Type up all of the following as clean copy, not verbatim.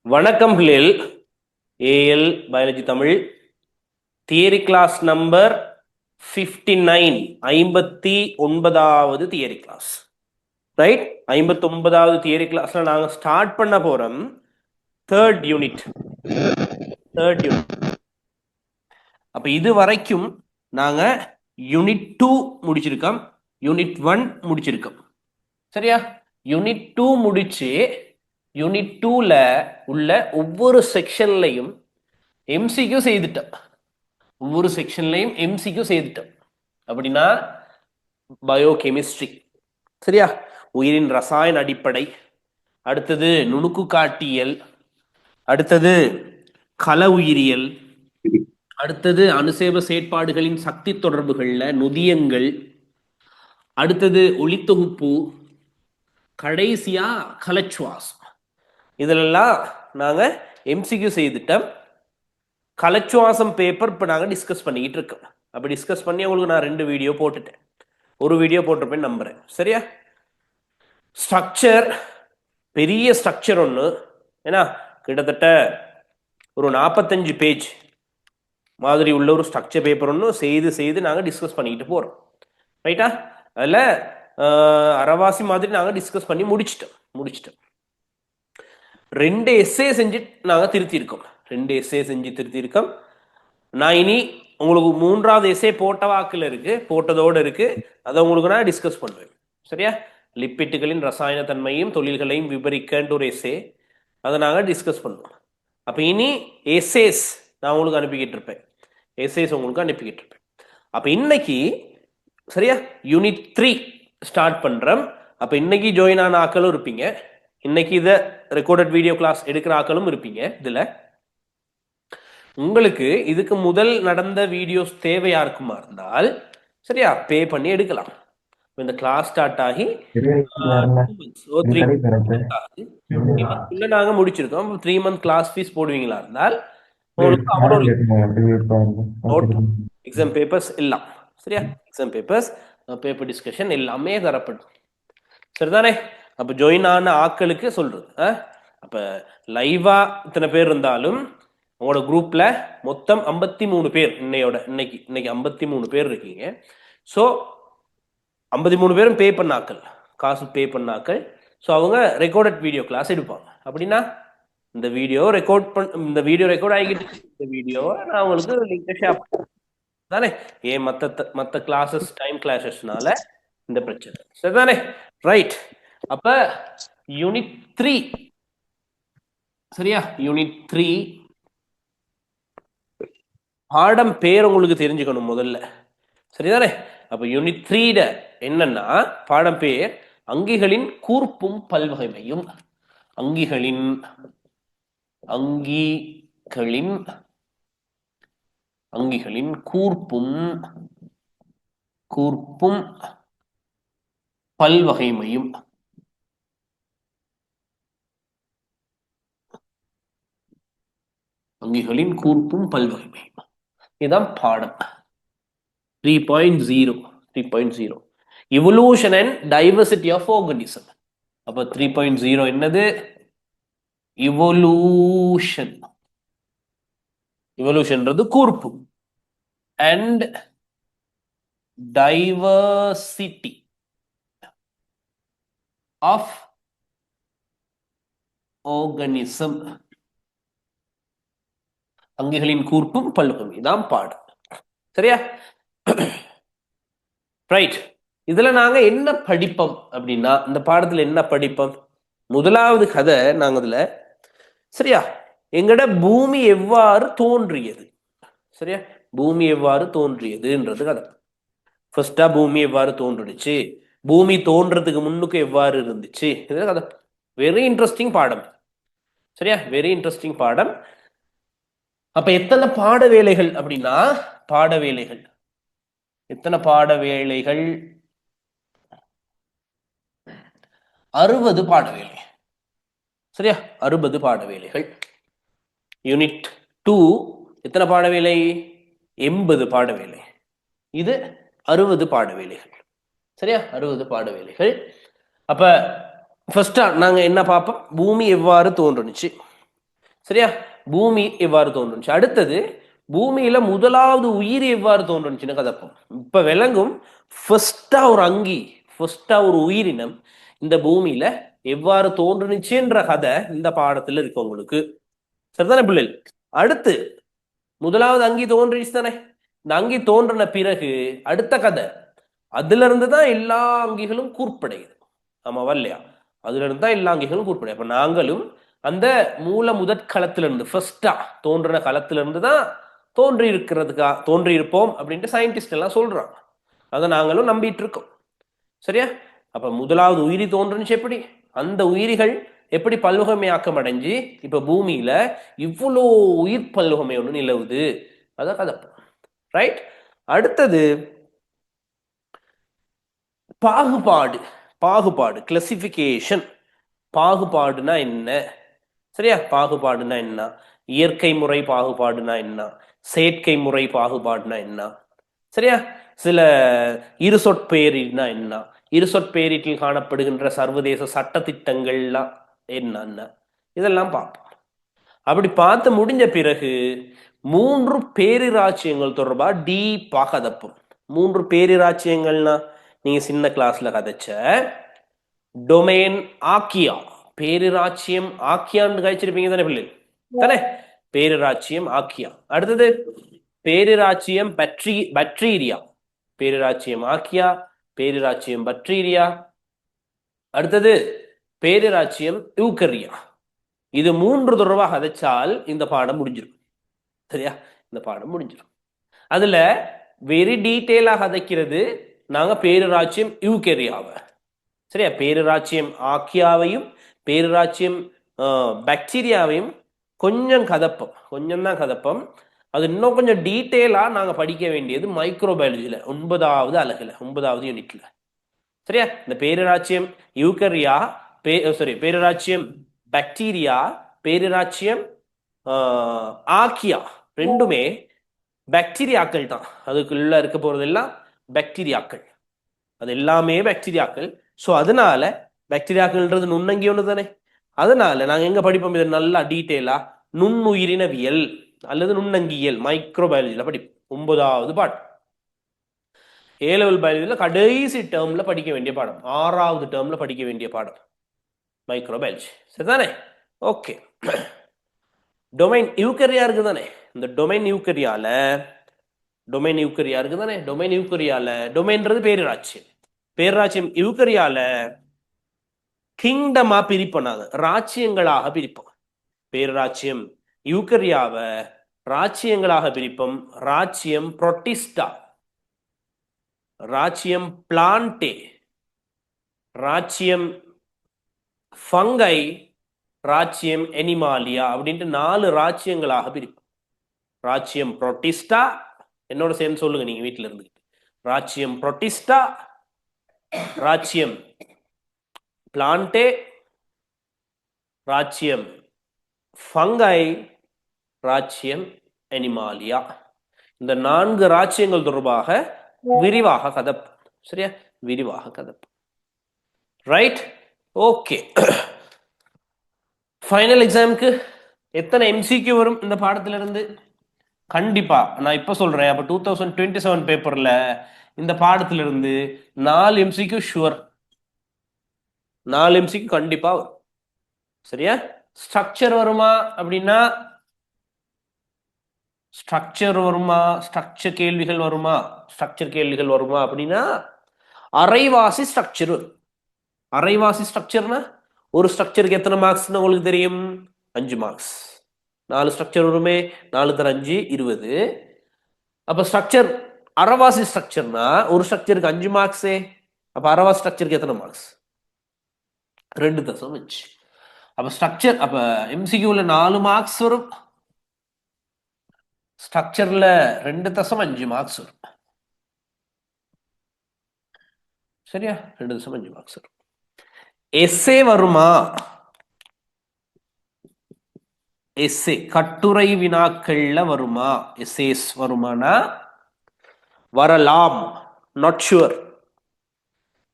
வணக்கம் பிள்ளைகள். A L biology Tamil theory class number 59, 59வது தியரி கிளாஸ். ரைட், 59வது தியரி கிளாஸ்ல நாங்க ஸ்டார்ட் பண்ண போறோம் தேர்ட் யூனிட். அப்ப இது வரைக்கும் நாங்க யூனிட் 2 முடிச்சிருக்கோம், யூனிட் 1 முடிச்சிருக்கோம். சரியா? யூனிட் 2 முடிச்சு யூனிட் 2ல உள்ள ஒவ்வொரு செக்ஷன்லையும் எம்சிக்யூ செய்துட்டோம். ஒவ்வொரு செக்ஷன்லையும் எம்சிக்யூ செய்துட்டோம். அப்படின்னா பயோகெமிஸ்ட்ரி, சரியா, உயிரின் ரசாயன அடிப்படை, அடுத்தது நுணுக்கு காட்டியல், அடுத்தது கள உயிரியல், அடுத்தது அணுசேப செயற்பாடுகளின் சக்தி தொடர்புகள்ல நொதியங்கள், அடுத்தது ஒளித்தொகுப்பு, கடைசியா கலச்சுவாசம். இதிலெல்லாம் நாங்க எம்சிக்யூ செய்துட்டோம். கலச்சுவாசம் பேப்பர் இப்போ நாங்கள் டிஸ்கஸ் பண்ணிக்கிட்டு இருக்கோம். அப்போ டிஸ்கஸ் பண்ணி உங்களுக்கு நான் 2 வீடியோ போட்டுட்டேன், ஒரு வீடியோ போட்டிருப்பேன்னு நம்புறேன். சரியா? ஸ்ட்ரக்சர், பெரிய ஸ்ட்ரக்சர் ஒன்று, ஏன்னா கிட்டத்தட்ட ஒரு 45 பேஜ் மாதிரி உள்ள ஒரு ஸ்ட்ரக்சர் பேப்பர் ஒன்று செய்து நாங்கள் டிஸ்கஸ் பண்ணிக்கிட்டு போகிறோம். ரைட்டா? அதில் அரைவாசி மாதிரி நாங்கள் டிஸ்கஸ் பண்ணி முடிச்சிட்டோம். 2 எஸ்ஸே செஞ்சு நாங்கள் திருத்தியிருக்கோம். 2 எஸ்ஸே செஞ்சு திருத்தியிருக்கோம். நான் இனி உங்களுக்கு 3வது எஸ்ஸே போட்ட வாக்கில் இருக்கு, போட்டதோடு இருக்கு, அதை உங்களுக்கு நான் டிஸ்கஸ் பண்ணுவேன். சரியா? லிப்பிட்டுகளின் ரசாயன தன்மையும் தொழில்களையும் விவரிக்கின்ற ஒரு எஸ்ஸே, அதை நாங்கள் டிஸ்கஸ் பண்ணுவோம். அப்போ இனி எஸ்ஏஸ் நான் உங்களுக்கு அனுப்பிக்கிட்டு இருப்பேன், எஸ்ஏஸ் உங்களுக்கு அனுப்பிக்கிட்டு இருப்பேன். அப்போ இன்னைக்கு சரியா யூனிட் 3 ஸ்டார்ட் பண்றோம். அப்போ இன்னைக்கு ஜாயின் ஆன ஆக்களும் இருப்பீங்க, இன்னைக்கு இதை ரெக்கார்டட் வீடியோ கிளாஸ் எடுக்கிற ஆக்களும் இருப்பீங்க. இதுல உங்களுக்கு இதுக்கு முதல் நடந்த வீடியோஸ் தேவையா இருக்குமா இருந்தால் சரியா பே பண்ணி எடுக்கலாம். இந்த கிளாஸ் ஸ்டார்ட் ஆகி 3 நாங்க முடிச்சிருக்கோம். 3 மந்த் கிளாஸ் ஃபீஸ் போடுவீங்களா இருந்தால் உங்களுக்கு எக்ஸாம் பேப்பர்ஸ் எல்லாம் சரியா, எக்ஸாம் பேப்பர்ஸ், பேப்பர் டிஸ்கஷன் எல்லாமே தரப்படும். சரிதானே? அப்ப ஜாயின் ஆன ஆக்களுக்கு சொல்றது, அப்ப லைவா இத்தனை பேர் இருந்தாலும் உங்களோட குரூப்ல மொத்தம் 53 பேர் இன்னைக்கு 53 பேர் இருக்கீங்க. ஸோ 53 பேரும் பே பண்ணாக்கள், காசு பே பண்ணாக்கள். ஸோ அவங்க ரெக்கார்டட் வீடியோ கிளாஸ் எடுப்பாங்க. அப்படின்னா இந்த வீடியோ ரெக்கார்ட் ஆகிக்கிட்டு, இந்த வீடியோவை நான் உங்களுக்கு லிங்க் ஷேர் பண்ணுறேன் தானே. ஏன் மற்ற கிளாஸஸ் டைம் கிளாஸஸ்னால இந்த பிரச்சனை. சரிதானே? ரைட். அப்ப யூனிட் 3 சரியா, யூனிட் 3 பாடம் பேர் உங்களுக்கு தெரிஞ்சுக்கணும் முதல்ல. சரிதானே? அப்ப யூனிட் 3 என்னன்னா பாடம் பேர் அங்கிகளின் கூர்ப்பும் பல்வகைமையும். அங்கிகளின் கூர்ப்பும் பல்வகைமையும். அங்கிகளின் கூர்ப்பும் பல்வகைமையும், இதுதான் பாடம் 3.0. Evolution and diversity of organism. அப்ப 3.0 என்னது? இவல்யூஷன்றது கூர்ப்பு, அண்ட் டைவர்சிட்டி ஆஃப் ஆர்கானிசம். அங்கிகளின் கூர்ப்பும் பல்வகைமை தான் பாடம். சரியா? ரைட். இதுல நாங்க என்ன படிப்போம் அப்படின்னா, இந்த பாடத்துல என்ன படிப்போம்? முதலாவது கதை நாங்க இதுல சரியா எங்கட பூமி எவ்வாறு தோன்றியது. சரியா? பூமி எவ்வாறு தோன்றியதுன்றது கதை. ஃபர்ஸ்டா பூமி எவ்வாறு தோன்றுச்சு, பூமி தோன்றதுக்கு முன்னுக்கு எவ்வாறு இருந்துச்சு, இது கதை. வெரி இன்ட்ரெஸ்டிங் பாடம். சரியா? வெரி இன்ட்ரெஸ்டிங் பாடம். அப்ப எத்தனை பாட வேலைகள் அப்படின்னா, எத்தனை பாட வேலைகள்? 60 பாட வேலை. சரியா? 60 பாட வேலைகள். யூனிட் 2 எத்தனை பாட வேலை? 80 பாட வேலை. இது 60 பாட வேலைகள். சரியா? 60 பாட வேலைகள். அப்ப ஃபர்ஸ்டா நாங்க என்ன பார்ப்போம்? பூமி எவ்வாறு தோன்றுச்சு. சரியா? பூமி எவ்வாறு தோன்றுச்சு. அடுத்தது பூமியில முதலாவது உயிர் எவ்வாறு தோன்றுச்சுன்னு கதப்போம். இப்ப விளங்கும் ஃபர்ஸ்டா ஒரு அங்கி, ஃபர்ஸ்டா ஒரு உயிரினம் இந்த பூமியில எவ்வாறு தோன்றுச்சுன்ற கதை இந்த பாடத்துல இருக்கு உங்களுக்கு. சரிதானே பிள்ளைகள்? அடுத்து முதலாவது அங்கி தோன்றிச்சு தானே. இந்த அங்கி தோன்றின பிறகு அடுத்த கதை, அதுல இருந்து தான் எல்லா அங்கிகளும் கூர்ப்படையுது. ஆமாவா இல்லையா? அதுல இருந்து தான் எல்லா அங்கிகளும் கூர்ப்படையும். அப்ப நாங்களும் அந்த மூல முதற்களத்திலிருந்து ஃபர்ஸ்டா தோன்றின களத்திலிருந்து தான் தோன்றி இருப்போம் அப்படின்ட்டு சயின்டிஸ்ட் எல்லாம் சொல்றாங்க. அதை நாங்களும் நம்பிட்டு இருக்கோம். சரியா? அப்ப முதலாவது உயிரி தோன்றுச்சு எப்படி, அந்த உயிரிகள் எப்படி பல்லுகமையாக்கம் அடைஞ்சு இப்ப பூமியில இவ்வளோ உயிர் பல்லுகமை ஒன்று நிலவுது, அத கதப்போம். ரைட்? அடுத்தது பாகுபாடு கிளாசிபிகேஷன். பாகுபாடுனா என்ன? சரியா? பாகுபாடுனா என்ன, இயற்கை முறை பாகுபாடுனா என்ன, செயற்கை முறை பாகுபாடுனா என்ன, சரியா? சில இரு சொற்பெயரினா என்ன, இரு சொற்பெயரிட்டில் காணப்படுகின்ற சர்வதேச சட்ட திட்டங்கள்லாம் என்னென்ன, இதெல்லாம் பார்ப்போம். அப்படி பார்த்து முடிஞ்ச பிறகு 3 பேரிராச்சியங்கள் தொடர்பா டீப்பாக கதப்போம். 3 பேரிராச்சியங்கள்னா நீங்க சின்ன கிளாஸ்ல கதைச்ச டொமைன் ஆக்கியா, பேரிராச்சியம் ஆக்கியான்னு கழிச்சிருப்பீங்க தானே பிள்ளை தானே? பேரிராச்சியம் ஆக்கியா. அடுத்தது பேரிராச்சியம் பக்டீரியா, பேரிராச்சியம் ஆக்கியா, பேரிராச்சியம் பக்டீரியா. அடுத்தது பேரிராச்சியம் யூக்கரியா. இது 3 தொடர்பாக கதைச்சால் இந்த பாடம் முடிஞ்சிடும். சரியா? இந்த பாடம் முடிஞ்சிடும். அதுல வெரி டீட்டெயிலாக கதைக்கிறது நாங்க பேரிராச்சியம் யூக்கரியாவை. சரியா? பேரிராச்சியம் ஆக்கியாவையும் பேரிராச்சியம் பாக்டீரியாவையும் கொஞ்சம் தான் கதப்பம். அது இன்னும் கொஞ்சம் டீட்டெயிலா நாங்க படிக்க வேண்டியது மைக்ரோபயாலஜில 9வது அலகுல 9வது யூனிட்ல. சரியா? இந்த பேரிராச்சியம் யூக்கரியா, பேரிராச்சியம் பாக்டீரியா, பேரிராச்சியம் ஆக்கியா ரெண்டுமே பாக்டீரியாக்கள் தான். அதுக்குள்ள இருக்க போறதெல்லாம் பாக்டீரியாக்கள், அது எல்லாமே பாக்டீரியாக்கள். ஸோ அதனால பாக்டீரியாக்கள்ன்றது நுண்ணங்கி ஒன்று தானே. அதனால நாங்கள் எங்க படிப்போம் இதை நல்லா டீட்டெயிலா, நுண்ணுயிரினவியல் அல்லது நுண்ணங்கியல் மைக்ரோபயாலஜியில் படிப்போம். 9வது பாடம். A-level பயாலஜியில் கடைசி டேர்ம்ல படிக்க வேண்டிய பாடம், 6வது டேர்ம்ல படிக்க வேண்டிய பாடம் மைக்ரோபயாலஜி. சரிதானே? ஓகே. டொமைன் யூக்கரியா இருக்கு தானே. இந்த டொமைன் யூக்கரியால இருக்கு தானே. டொமைன் யூக்கரியால, டொமைன்றது பேரிராச்சியம், பேரிராச்சியம் யூக்கரியால கிங்டமா பிரிப்போம், ராச்சியங்களாக பிரிப்போம். பேரிராச்சியம் யூக்கரியாவை ராச்சியங்களாக பிரிப்போம். ராச்சியம் புரோட்டிஸ்டா, ராச்சியம் பிளான்டே, ராச்சியம் ஃபங்கை, ராச்சியம் எனிமாலியா அப்படின்ட்டு 4 ராச்சியங்களாக பிரிப்போம். ராச்சியம் புரோட்டிஸ்டா, என்னோட சேர்ந்து சொல்லுங்க நீங்க வீட்டில இருந்து. ராச்சியம் புரோட்டிஸ்டா, ராச்சியம் பிளான்டே, ராச்சியம் ஃபங்கை, ராச்சியம் எனிமாலியா. இந்த 4 ராச்சியங்கள் தொடர்பாக விரிவாக கதப்பு. சரியா? விரிவாக கதப்பு. ரைட்? ஓகே. ஃபைனல் எக்ஸாமுக்கு எத்தனை எம்சிக்யூ வரும் இந்த பாடத்துல இருந்து? கண்டிப்பா நான் இப்ப சொல்றேன். அப்ப 2027 பேப்பர்ல இந்த பாடத்துல இருந்து 4 எம்சிக்யூ ஷுவர். 4 எம்சிக்யூ கண்டிப்பா வரும். சரியா? ஸ்ட்ரக்சர் வருமா அப்படின்னா, ஸ்ட்ரக்சர் கேள்விகள் வருமா அப்படின்னா அரைவாசி ஸ்ட்ரக்சர் வரும். அரைவாசி ஸ்ட்ரக்சர்னா ஒரு ஸ்ட்ரக்சருக்கு எத்தனை மார்க்ஸ்னு உங்களுக்கு தெரியும்? 5 மார்க்ஸ். 4 ஸ்ட்ரக்சர் வருமே, 4 தர 5 20. அப்ப ஸ்ட்ரக்சர் அரைவாசி ஸ்ட்ரக்சர்னா ஒரு ஸ்ட்ரக்சருக்கு 5 மார்க்ஸே. அப்ப அரைவாசி ஸ்ட்ரக்சருக்கு எத்தனை மார்க்ஸ்? 2.5. அப்ப ஸ்ட்ரக்சர், அப்ப எம்சிக்யூல 4 மார்க்ஸ் வரும், ஸ்ட்ரக்சர்ல 2.5 மார்க்ஸ் வரும். சரியா? 2.5 மார்க்ஸ் வரும். எஸ்ஏ வருமா? எஸ்ஏ கட்டுரை வினாக்கள்ல வருமா? எஸ்ஏஸ் வருமானா வரலாம், நாட் ஷுவர்.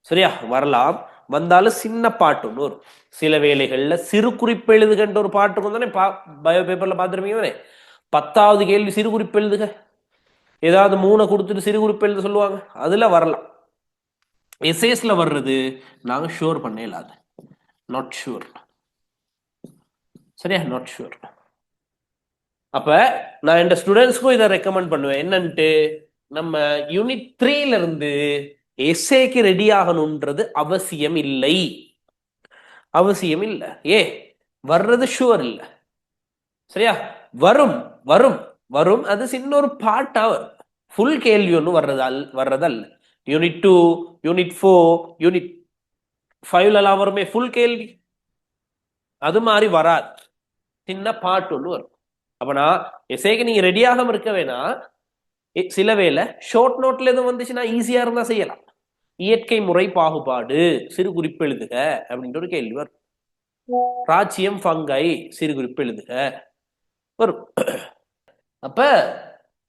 சரியா? வரலாம், வந்தாலும் சின்ன பாட்டு ஒன்று வரும். சில வேளைகள்ல சிறு குறிப்பு எழுதுகன்ற ஒரு பாட்டு இருக்கும் தானே, பயோ பேப்பர்ல பார்த்துருப்பீங்க. 10வது கேள்வி சிறு குறிப்பு எழுதுக, ஏதாவது 3 கொடுத்துட்டு சிறு குறிப்பு எழுத சொல்லுவாங்க, அதுல வரலாம். எஸ்ஏஸ்ல வர்றது நாங்க ஷூர் பண்ண இல்லாத, நாட் ஷூர். சரியா, நாட் ஷூர். அப்ப நான் என் ஸ்டூடெண்ட்ஸ்க்கும் இதை ரெக்கமெண்ட் பண்ணுவேன். என்னன்ட்டு, நம்ம யூனிட் 3ல இருந்து எஸ்ஏக்கு ரெடி ஆகணும்ன்றது அவசியம் இல்லை. அவசியம் இல்லை. வர்றது ஷுவர் இல்லை. சரியா, வரும் வரும் வரும், அது சின்ன ஒரு பார்ட்டா வரும். ஃபுல் கேள்வி ஒன்றும் வர்றதல்ல. யூனிட் 2, யூனிட் 4, யூனிட் 5 வருமே ஃபுல் கேள்வி, அது மாதிரி வராது, சின்ன பார்ட் ஒன்று வரும். அப்ப நான் எஸ்ஏக்கு நீங்க ரெடியாகாம இருக்க வேணாம். சில வேளை ஷார்ட் நோட்ல எதுவும் வந்துச்சுன்னா ஈஸியா இருந்தா செய்யலாம். இயற்கை முறை பாகுபாடு சிறு குறிப்பு எழுதுக அப்படின்ற ஒரு கேள்வி வரும். ராச்சியம் ஃபங்கை சிறு குறிப்பு எழுதுக வரும். அப்ப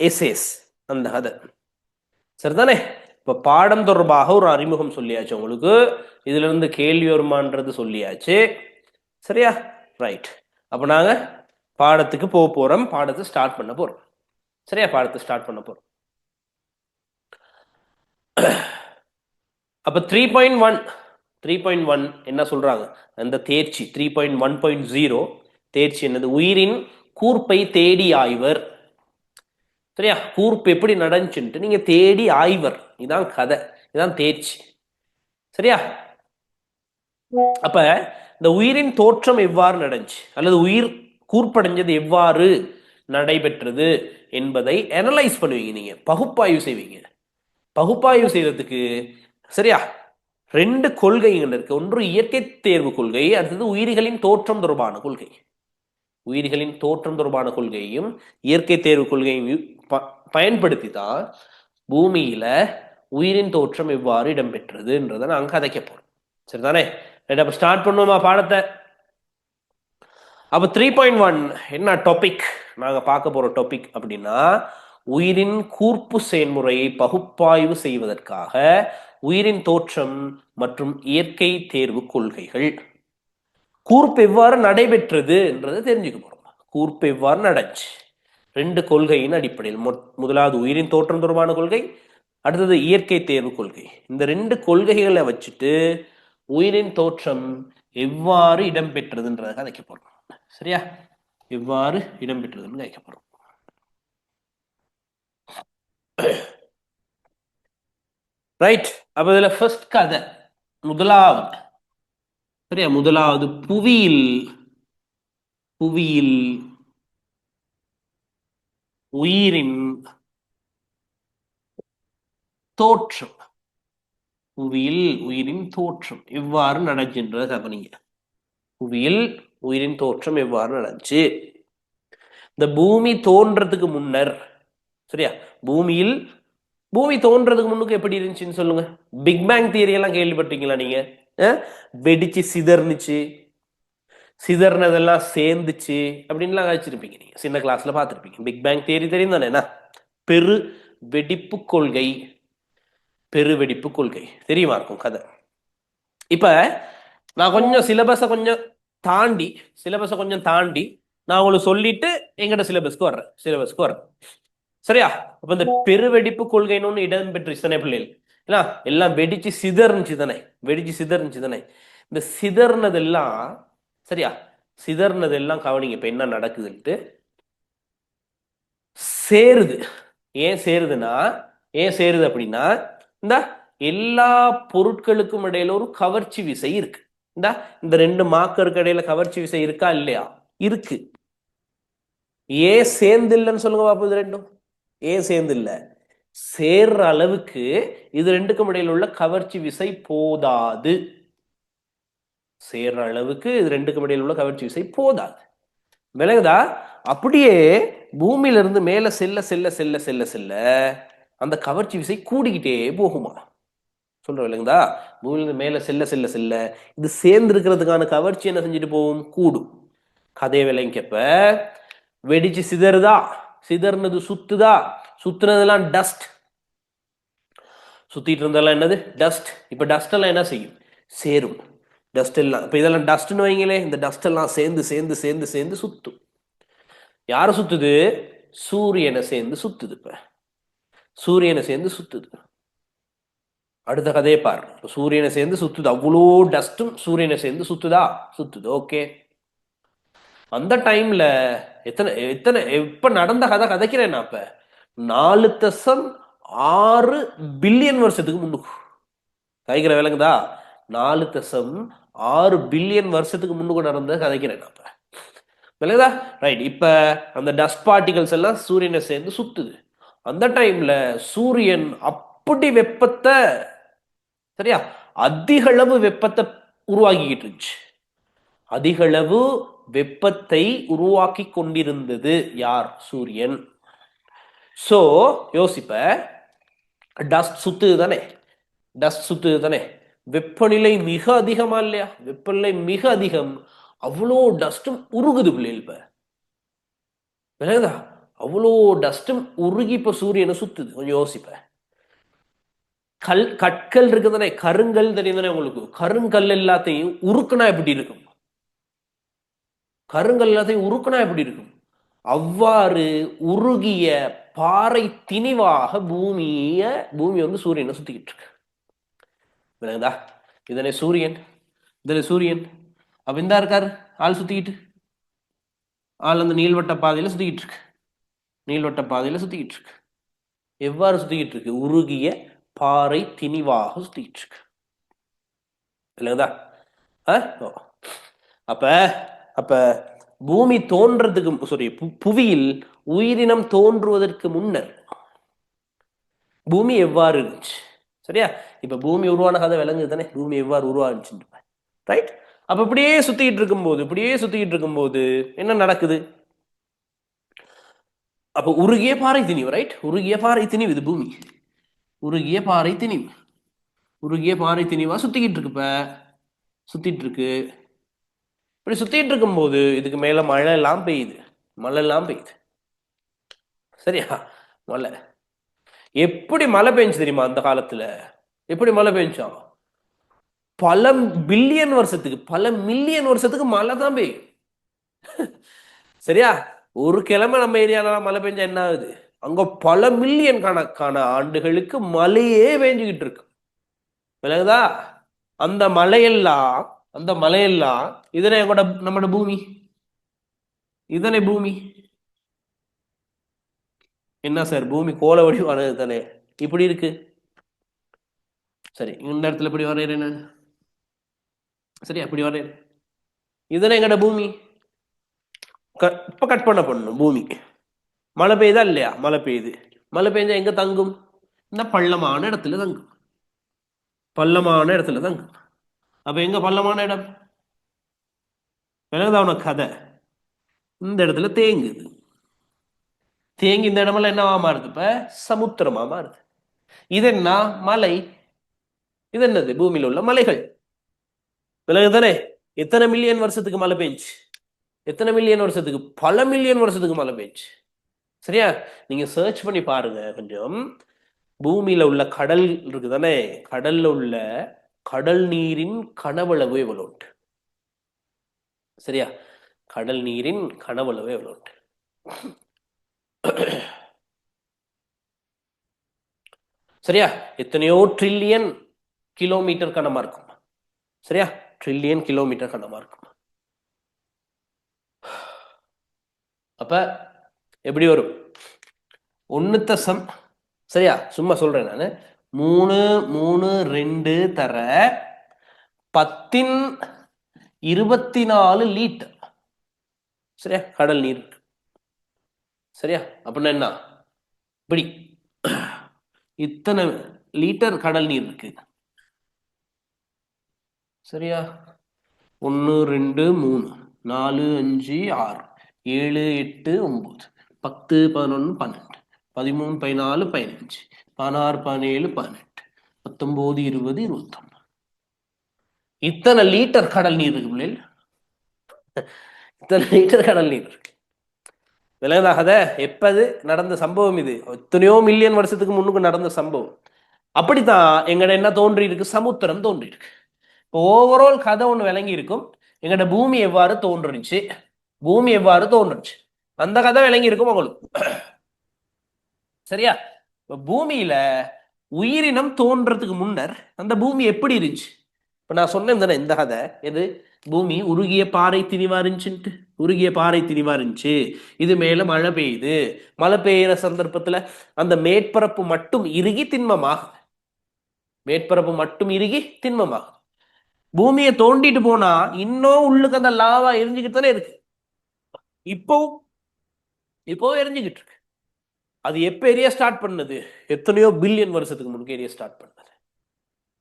எஸ்ஏஸ் அந்த கதை சரிதானே. இப்ப பாடம் தொடர்பாக ஒரு அறிமுகம் சொல்லியாச்சு உங்களுக்கு, இதுல இருந்து கேள்வி வருமானது சொல்லியாச்சு. சரியா, ரைட். அப்ப நாங்க பாடத்துக்கு போக போறோம், பாடத்தை ஸ்டார்ட் பண்ண போறோம். சரியா, பாடத்தை ஸ்டார்ட் பண்ண போறோம். அப்ப 3.1 என்ன சொல்றாங்க, அந்த தேர்ச்சி 3.1.0 தேர்ச்சி என்னது, உயிரின் கூர்ப்பை தேடி ஆய்வர். சரியா, கூர்ப்பு எப்படி நடந்துச்சுன்ட்டு நீங்க தேடி ஆய்வர், இதான் கதை, இதான் தேர்ச்சி. சரியா, அப்ப இந்த உயிரின் தோற்றம் எவ்வாறு நடந்துச்சு, அல்லது உயிர் கூர்ப்படைஞ்சது எவ்வாறு நடைபெற்றது என்பதை அனலைஸ் பண்ணுவீங்க, நீங்க பகுப்பாய்வு செய்வீங்க. பகுப்பாய்வு செய்யறதுக்கு சரியா 2 கொள்கைகள் இருக்கு. ஒன்று இயற்கை தேர்வு கொள்கை, அடுத்தது உயிரிகளின் தோற்றம் தொடர்பான கொள்கை. உயிரிகளின் தோற்றம் தொடர்பான கொள்கையும் இயற்கை தேர்வு கொள்கையும் பயன்படுத்தி தான் பூமியில உயிரின் தோற்றம் எவ்வாறு இடம்பெற்றதுன்றதை நாங்க கதைக்க போறோம். சரிதானே, அப்ப ஸ்டார்ட் பண்ணுவோமா பாடத்தை. அப்ப 3.1 என்ன டாபிக் நாங்க பார்க்க போற டாபிக் அப்படின்னா, உயிரின் கூர்ப்பு செயல்முறையை பகுப்பாய்வு செய்வதற்காக உயிரின் தோற்றம் மற்றும் இயற்கை தேர்வு கொள்கைகள். கூர்ப்பு எவ்வாறு நடைபெற்றது என்றதை தெரிஞ்சுக்க போறோம். கூர்ப்பு எவ்வாறு நடந்துச்சு 2 கொள்கையின் அடிப்படையில். முதலாவது உயிரின் தோற்றம் தொடர்பான கொள்கை, அடுத்தது இயற்கை தேர்வு கொள்கை. இந்த 2 கொள்கைகளை வச்சுட்டு உயிரின் தோற்றம் எவ்வாறு இடம்பெற்றதுன்றதை கதைக்க போறோம். சரியா, எவ்வாறு இடம்பெற்றதுன்னு கதைக்க போறோம். ரைட். அப்ப இதுல ஃபர்ஸ்ட் கதை, முதலாவது சரியா, முதலாவது புவியில் உயிரின் தோற்றம். புவியில் உயிரின் தோற்றம் எவ்வாறு நடக்கின்றத கவனிங்க. புவியில் உயிரின் தோற்றம் எவ்வாறு நடந்துச்சு. இந்த பூமி தோன்றதுக்கு முன்னர், சரியா, பூமி தோன்றதுக்கு முன்னுக்கு எப்படி இருந்துச்சுன்னு சொல்லுங்க. பிக் பேங் தியரி எல்லாம் கேள்விப்பட்டீங்களா நீங்க? வெடிச்சு சிதறினதெல்லாம் சேர்ந்துச்சு அப்படின்லாம் கழிச்சிருப்பீங்க, நீங்க சின்ன கிளாஸ்ல பார்த்துருப்பீங்க. பிக் பேங் தியரி தெரியும் தானே, பெரு வெடிப்பு கொள்கை தெரியுமா இருக்கும் கதை. இப்ப நான் கொஞ்சம் சிலபஸை கொஞ்சம் தாண்டி நான் உங்களுக்கு சொல்லிட்டு எங்கிட்ட சிலபஸ்க்கு வர்றேன். சரியா, அப்ப இந்த பெருவெடிப்பு கொள்கைன்னு இடம் பெற்று தானே பிள்ளைகள், எல்லாம் வெடிச்சு சிதறிச்சு தானே, இந்த சிதறினதெல்லாம் சரியா, கவனிங்க. இப்ப என்ன நடக்குதுன்ட்டு சேருது. ஏன் சேருது அப்படின்னா, இந்த எல்லா பொருட்களுக்கும் இடையில ஒரு கவர்ச்சி விசை இருக்கு. இந்த 2 மாக்கருக்கு இடையில கவர்ச்சி விசை இருக்கா இல்லையா? இருக்கு. ஏன் சேர்ந்து இல்லைன்னு சொல்லுங்க பாப்போம். இது 2ம் ஏன் சேர்ந்து இல்ல, சேர்ற அளவுக்கு இது 2க்கும் இடையில உள்ள கவர்ச்சி விசை போதாது. விளங்குதா? அப்படியே பூமியில இருந்து மேல செல்ல அந்த கவர்ச்சி விசை கூடிக்கிட்டே போகுமா? சொல்ற விளங்குதா? பூமியில இருந்து மேல செல்ல இது சேர்ந்து இருக்கிறதுக்கான கவர்ச்சி என்ன செஞ்சுட்டு போகும்? கூடும். கதை விளங்கிக்கப்ப வெடிச்சு சிதறினது சுத்துனதெல்லாம் டஸ்ட், சுத்திட்டு இருந்தெல்லாம் என்னது? டஸ்ட். இப்ப டஸ்ட் எல்லாம் என்ன செய்யும்? சேரும். டஸ்ட் எல்லாம் இப்ப இதெல்லாம் டஸ்ட்னு வைங்களே, இந்த டஸ்ட் எல்லாம் சேர்ந்து சேர்ந்து சேர்ந்து சேர்ந்து சுத்தும். யார சுத்துது? சூரியனை சேர்ந்து சுத்துது. இப்ப சூரியனை சேர்ந்து சுத்துது. அடுத்த கதையை பாரு. சூரியனை சேர்ந்து சுத்துது, அவ்வளோ டஸ்டும் சூரியனை சேர்ந்து சுத்துதா? சுத்துது. ஓகே. அந்த டைம்ல எத்தனை எத்தனை இப்ப நடந்த கதை கதைக்கிறேன் நான். இப்ப 4.6 பில்லியன் வருஷத்துக்கு முன்னுக்கு கதைக்கிற விலங்குதா? 4.6 பில்லியன் வருஷத்துக்கு முன்னுக்கு நடந்த கதைக்கிறேன் நான். இப்ப விலகுதா? ரைட். இப்ப அந்த டஸ்ட் பார்ட்டிகல்ஸ் எல்லாம் சூரியனை சேர்ந்து சுத்துது. அந்த டைம்ல சூரியன் அப்படி வெப்பத்தை, சரியா, அதிக அளவு வெப்பத்தை உருவாக்கிக்கிட்டு இருந்துச்சு. அதிக அளவு வெப்பத்தை உருவாக்கி கொண்டிருந்தது யார்? சூரியன். சோ யோசிப்ப, டஸ்ட் சுத்துது தானே, டஸ்ட் சுத்துது தானே, வெப்பநிலை மிக அதிகமா இல்லையா? வெப்பநிலை மிக அதிகம். அவ்வளோ டஸ்டும் உருகுது பிள்ளைகள். இப்ப விலகுதா? அவ்வளோ டஸ்டும் உருகி இப்ப சூரியனை சுத்துது. கொஞ்சம் யோசிப்ப. கற்கள் இருக்கு தானே, கருங்கல் தெரியும் தானே உங்களுக்கு? கருங்கல் எல்லாத்தையும் உருக்குனா எப்படி இருக்கும்? கருங்கல் எல்லாத்தையும் உருக்குனா எப்படி இருக்கும்? அவ்வாறு உருகிய பாறை திணிவாக பூமி வந்து சூரியனை சுத்திக்கிட்டு இருக்கு. விளங்குதா? இதனை சூரியன், இதனை சூரியன். அப்ப இந்த இருக்காரு ஆள் சுத்திக்கிட்டு, ஆள் அந்த நீள்வட்ட பாதையில சுத்திக்கிட்டு இருக்கு. நீள்வட்ட பாதையில சுத்திக்கிட்டு இருக்கு. எவ்வாறு சுத்திக்கிட்டு இருக்கு? உருகிய பாறை திணிவாக சுத்திக்கிட்டு இருக்கு. விளங்குதா? அப்ப அப்ப பூமி தோன்றதுக்கு, சாரி, புவியில் உயிரினம் தோன்றுவதற்கு முன்னர் பூமி எவ்வாறு இருந்துச்சு? சரியா? இப்ப பூமி உருவான கதை விளங்குது தானே, பூமி எவ்வாறு உருவாச்சு. ரைட். அப்ப இப்படியே சுத்திக்கிட்டு இருக்கும்போது என்ன நடக்குது? அப்ப உருகிய பாறை திணிவு. ரைட். உருகிய பாறை திணிவு. இது பூமி உருகிய பாறை திணிவு. உருகிய பாறை திணிவா சுத்திக்கிட்டு இருக்கு. இப்ப சுத்திட்டு இருக்கு. இப்படி சுத்திட்டு இருக்கும்போது இதுக்கு மேல மழை எல்லாம் பெய்யுது. மழை எல்லாம் பெய்யுது. சரியா? மழை எப்படி மழை பெஞ்சு தெரியுமா? அந்த காலத்துல எப்படி மழை பெஞ்சான்? பல பில்லியன் வருஷத்துக்கு, பல மில்லியன் வருஷத்துக்கு மழை தான் பெய்யும். சரியா? ஒரு கிழமை நம்ம ஏரியால மழை பெஞ்சா என்ன ஆகுது? அங்க பல மில்லியன் கணக்கான ஆண்டுகளுக்கு மழையே பெஞ்சுக்கிட்டு இருக்கு. விளங்குதா? அந்த மழையெல்லாம் இதனை கூட நம்மட பூமி, இதனை பூமி என்ன சார், பூமி கோல வடிவானது தானே, இப்படி இருக்கு. சரி, இந்த இடத்துல இப்படி வரையறேன் நான். சரி, அப்படி வரையறேன். இதனை எங்கட பூமி. இப்ப கட் பண்ணணும். பூமி மழை பெய்யுதா இல்லையா? மழை பெய்யுது. மழை பெய்ஞ்சா எங்க தங்கும்? இந்த பள்ளமான இடத்துல தங்கும். பள்ளமான இடத்துல தங்கும். அப்ப எங்க பள்ளமான இடம்? விலகுதா உனக்கு கதை? இந்த இடத்துல தேங்குது. தேங்கி இந்த இடமெல்லாம் என்னவா மாறுது? இப்ப சமுத்திரமா மாறுது. இது என்ன? மலை. இது என்னது? பூமியில உள்ள மலைகள். விலகுதானே? எத்தனை மில்லியன் வருஷத்துக்கு மழை பெஞ்சு? எத்தனை மில்லியன் வருஷத்துக்கு? பல மில்லியன் வருஷத்துக்கு மழை பெஞ்சு. சரியா? நீங்க சர்ச் பண்ணி பாருங்க கொஞ்சம். பூமியில உள்ள கடல் இருக்குதானே, கடல்ல உள்ள கடல் நீரின் கனவளவு எவ்வளவு உண்டு? சரியா? கடல் நீரின் கனவளவு எவ்வளவு உண்டு? சரியா? எத்தனையோ ட்ரில்லியன் கிலோமீட்டர் கனமா இருக்கும். சரியா? ட்ரில்லியன் கிலோமீட்டர் கனமா இருக்கும். அப்ப எப்படி வரும்? 1 சரியா? சும்மா சொல்றேன் நானு. 3 3 2 தர 1024 லிட்டர். சரியா? கடல் நீர். சரியா? அப்படின்னா என்ன? இப்படி இத்தனை லிட்டர் கடல் நீர் இருக்கு. சரியா? 1 2 3 4 5 6 7 8 9 10 11 12 13 14 15 16 17 18 19 20 21. இத்தனை லிட்டர் கடல் நீர் இருக்கு பிள்ளைகள். இத்தனை லிட்டர் கடல் நீர் இருக்கு. விலகுதாகத எப்பது நடந்த சம்பவம் இது? எத்தனையோ மில்லியன் வருஷத்துக்கு முன்னுக்கு நடந்த சம்பவம். அப்படித்தான் எங்கட என்ன தோன்றி இருக்கு? சமுத்திரம் தோன்றி இருக்கு. இப்போ ஓவரால் கதை ஒன்று விளங்கி இருக்கும். எங்கட பூமி எவ்வாறு தோன்றுச்சு, பூமி எவ்வாறு தோன்றுச்சு, அந்த கதை விளங்கி இருக்கும் உங்களுக்கு. சரியா? இப்போ பூமியில உயிரினம் தோன்றதுக்கு முன்னர் அந்த பூமி எப்படி இருந்துச்சு? இப்ப நான் சொன்னேன் தானே இந்த கதை, எது பூமி உருகிய பாறை திணிவா இருந்துச்சுன்ட்டு. உருகிய பாறை திணிவா இருந்துச்சு, இது மேல மழை பெய்யுது, மழை பெய்யுற சந்தர்ப்பத்துல அந்த மேற்பரப்பு மட்டும் இறுகி திண்மமாகும். மேற்பரப்பு மட்டும் இறுகி திண்மமாகும். பூமியை தோண்டிட்டு போனா இன்னும் உள்ளுக்கு அந்த லாவா எரிஞ்சுக்கிட்டு தானே இருக்கு. இப்போ இப்போ எரிஞ்சுக்கிட்டு இருக்கு. அது எப்ப எரிய ஸ்டார்ட் பண்ணது? எத்தனையோ பில்லியன் வருஷத்துக்கு முன்பு எரிய ஸ்டார்ட் பண்ணது.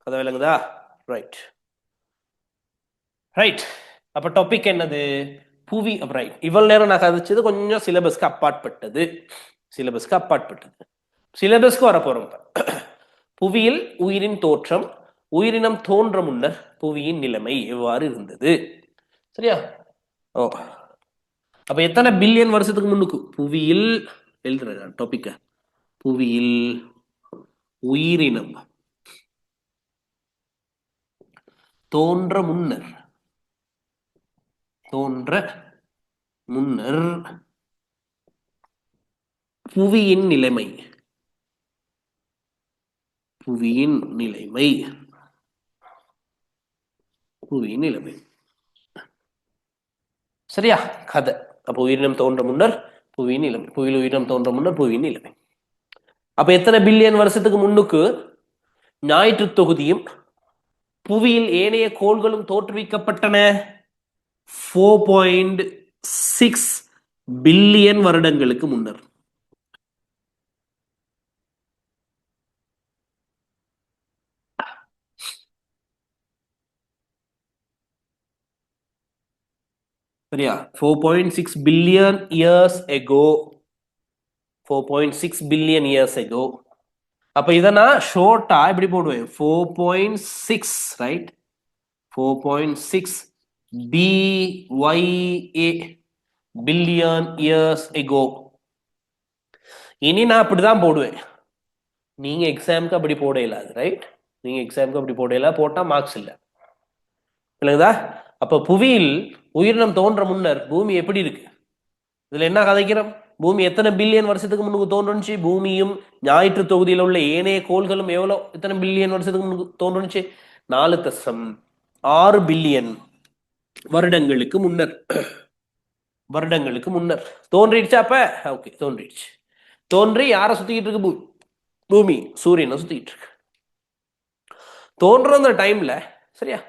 கதை விளங்குதா? Right right. அப்ப டாபிக் என்னது? புவி. ரைட். இவ்வளவு நேரம் நான் கதைச்சது கொஞ்சம் சிலபஸ்க்கு அப்பாற்பட்டது. சிலபஸ்க்கு அப்பாற்பட்டது. சிலபஸ்க்கு வரப்போறோம். புவியில் உயிரின் தோற்றம், உயிரினம் தோன்ற முன்னர் புவியின் நிலைமை எவ்வாறு இருந்தது. சரியா? ஓ, அப்ப எத்தனை பில்லியன் வருஷத்துக்கு முன்னுக்கு புவியில் எழுதுற டாபிக்க, புவியில் உயிரினம் தோன்ற முன்னர், தோன்ற முன்னர் புவியின் நிலைமை, புவியின் நிலைமை, புவியின் நிலைமை. சரியா? கதை. அப்போ உயிரினம் தோன்ற முன்னர் புவியின் நிலைமை, புவியில் உயிரினம் தோன்ற முன்னர் புவியின் நிலைமை. அப்ப எத்தனை பில்லியன் வருஷத்துக்கு முன்னுக்கு ஞாயிற்று தொகுதியும் புவியில் ஏனைய கோள்களும் தோற்றுவிக்கப்பட்டன? 4.6 பில்லியன் வருடங்களுக்கு முன்னர். சரியா? 4.6 billion years ago. 4.6 billion years ago. அப்ப இதை நான் ஷோர்ட்டா இப்படி போடுவேன், 4.6 right, 4.6 BYA billion years ago. இனி நான் அப்படிதான் போடுவேன். நீங்க எக்ஸாமுக்கு அப்படி போட இயலாது. ரைட்? நீங்க எக்ஸாமுக்கு அப்படி போட இயலாது, போட்டா மார்க்ஸ் இல்லை. இல்லைங்களா? அப்ப புவியில் உயிரினம் தோன்ற முன்னர் பூமி எப்படி இருக்கு? இதுல என்ன கதைக்கிறோம்? பூமி எத்தனை பில்லியன் வருஷத்துக்கு முன்னுக்கு தோன்றுச்சு? பூமியும் ஞாயிற்று தொகுதியில் உள்ள ஏனைய கோள்களும் எவ்வளவு, எத்தனை பில்லியன் வருஷத்துக்கு முன்னுக்கு தோன்றுச்சு? 4.6 பில்லியன் வருடங்களுக்கு முன்னர். வருடங்களுக்கு முன்னர் தோன்றிடுச்சா? அப்ப ஓகே, தோன்றிடுச்சு. தோன்றி யாரை சுத்திக்கிட்டு இருக்கு? பூமி சூரியனை சுத்திக்கிட்டு இருக்கு. தோன்ற அந்த டைம்ல, சரியா,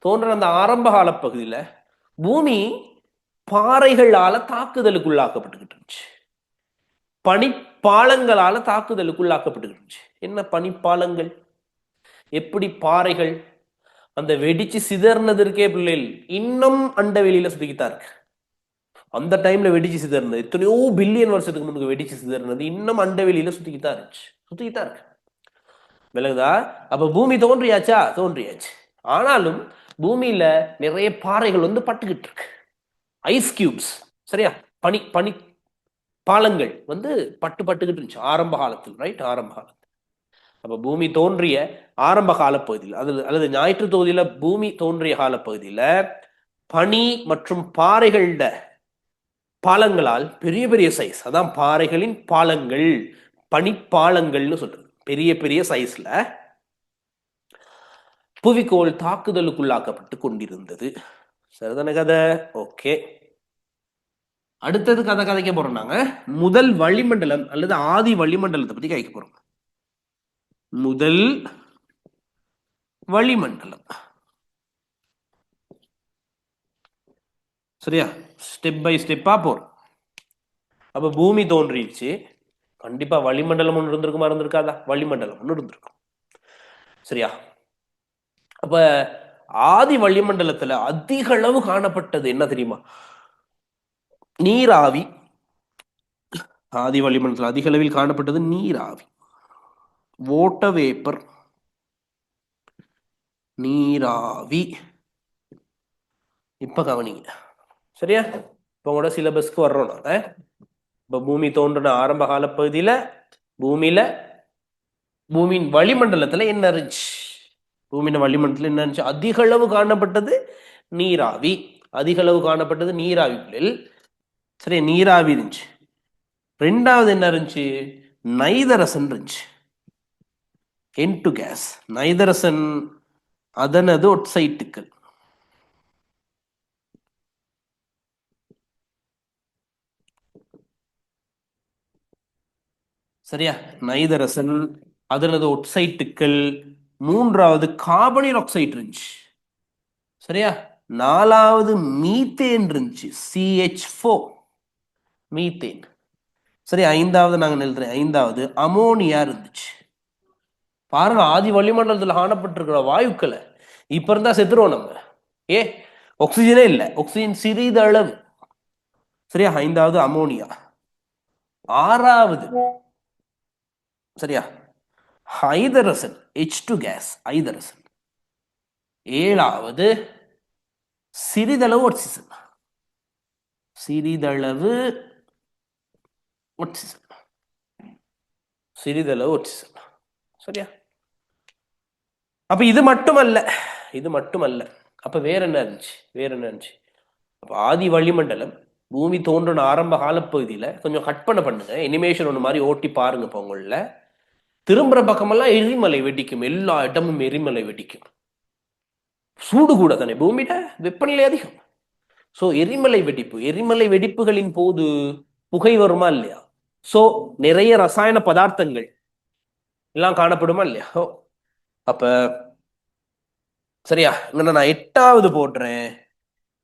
தோன்ற அந்த ஆரம்ப கால பகுதியில பூமி பாறைகளால தாக்குதலுக்குள்ளாக்கப்பட்டுக்கிட்டு இருந்துச்சு. பனிப்பாலங்களால தாக்குதலுக்குள்ளாக்கப்பட்டுக்கிட்டு இருந்துச்சு. என்ன பனிப்பாலங்கள்? எப்படி பாறைகள் அந்த வெடிச்சு சிதறினது இருக்கே பிள்ளைகள், இன்னும் அண்ட வெளியில சுத்திக்கிட்டா இருக்கு. அந்த டைம்ல வெடிச்சு சிதறினது எத்தனையோ பில்லியன் வருஷத்துக்கு முன்னுக்கு வெடிச்சு சிதறினது இன்னும் அண்ட வெளியில சுத்திக்கிட்டா இருந்துச்சு, சுத்திக்கிட்டா இருக்கு. விலகுதா? அப்ப பூமி தோன்றியாச்சா? தோன்றியாச்சு. ஆனாலும் பூமியில நிறைய பாறைகள் வந்து பட்டுக்கிட்டு இருக்கு. ஐஸ் கியூப்ஸ், சரியா, பனி பனி பாலங்கள் வந்து பட்டுக்கிட்டு இருந்துச்சு ஆரம்ப காலத்தில். ரைட்? ஆரம்ப காலத்தில். அப்ப பூமி தோன்றிய ஆரம்ப கால பகுதியில் அல்லது ஞாயிற்று தொகுதியில பூமி தோன்றிய காலப்பகுதியில பனி மற்றும் பாறைகள பாலங்களால் பெரிய பெரிய சைஸ், அதான் பாறைகளின் பாலங்கள், பனிப்பாலங்கள்னு சொல்றது. பெரிய பெரிய சைஸ்ல புவிக்கோள் தாக்குதலுக்குள்ளாக்கப்பட்டு கொண்டிருந்தது. சரிதான கதை? ஓகே. அடுத்தது கதை கதைக்க போறோம் நாங்க. முதல் வளிமண்டலம் அல்லது ஆதி வளிமண்டலத்தை பத்தி கதைக்க போறோம். முதல் வளிமண்டலம். சரியா? ஸ்டெப் பை ஸ்டெப்பா போறோம். அப்ப பூமி தோன்றிடுச்சு, கண்டிப்பா வளிமண்டலம் ஒன்று இருந்திருக்குமா? இருந்திருக்காதா? வளிமண்டலம் ஒன்று இருந்திருக்கும். சரியா? அப்ப ஆதி வளிமண்டலத்துல அதிக அளவு காணப்பட்டது என்ன தெரியுமா? நீராவி. ஆதி வளிமண்டலத்தில் அதிக அளவில் காணப்பட்டது நீராவி, வாட்டர் வேப்பர், நீராவி. இப்ப கவனிங்க. சரியா? இப்ப உங்களோட சிலபஸ்க்கு வர்றோம் நாங்க. இப்ப பூமி தோன்றின ஆரம்ப கால பகுதியில பூமியின் வளிமண்டலத்துல என்ன இருந்துச்சு? பூமியின் வளிமண்டலத்தில் என்ன இருந்துச்சு? அதிக அளவு காணப்பட்டது நீராவி. அதிக அளவு காணப்பட்டது நீராவிகளில் சரி நீராவி இருந்துச்சு. ரெண்டாவது என்ன இருந்துச்சு? நைதரசன் இருந்துச்சு. N2 case. நைதரசன் அதனது ஒட்சைட்டுகள். சரியா? நைதரசன் அதனது ஒட்சைட்டுகள். மூன்றாவது கார்பனீர் ஆக்சைடு இருந்துச்சு. சரியா? நாலாவது மீத்தேன் இருந்துச்சு, CH4 மீத்தேன். சரி, ஐந்தாவது நாங்க எழுதுறேன். ஐந்தாவது அமோனியா இருந்துச்சு. பாருங்க, ஆதி வளிமண்டலத்தில் காணப்பட்டிருக்கிற வாயுக்களை இப்ப இருந்தா செத்துருவோம் நம்ம. ஆக்சிஜனே இல்லை, ஆக்சிஜன் சிறிதளவு. சரியா? ஐந்தாவது அமோனியா. ஆறாவது சரியா ஹைதரசன், H2 கேஸ், ஹைதரசன். ஏழாவது சிறிதளவு ஆக்சிஜன், சிறிதளவு ஆக்சிஜன், சிறிதளவு ஆக்சிஜன். சரியா? அப்ப இது மட்டுமல்ல, இது மட்டுமல்ல. அப்ப வேற என்ன இருந்துச்சு? வேற என்ன இருந்துச்சு? அப்ப ஆதி வளிமண்டலம் பூமி தோன்றின ஆரம்ப காலப்பகுதியில கொஞ்சம் கற்பனை பண்ணுங்க, அனிமேஷன் ஒன்று மாதிரி ஓட்டி பாருங்க. இப்போ உங்கள திரும்புற பக்கமெல்லாம் எரிமலை வெடிக்கும், எல்லா இடமும் எரிமலை வெடிக்கும். சூடு கூட தானே, பூமியில வெப்பநிலை அதிகம். சோ எரிமலை வெடிப்பு, எரிமலை வெடிப்புகளின் போது புகை வருமா இல்லையா? சோ நிறைய ரசாயன பதார்த்தங்கள் எல்லாம் காணப்படுமா இல்லையா? அப்ப சரியா, இங்க நான் எட்டாவது போடுறேன்.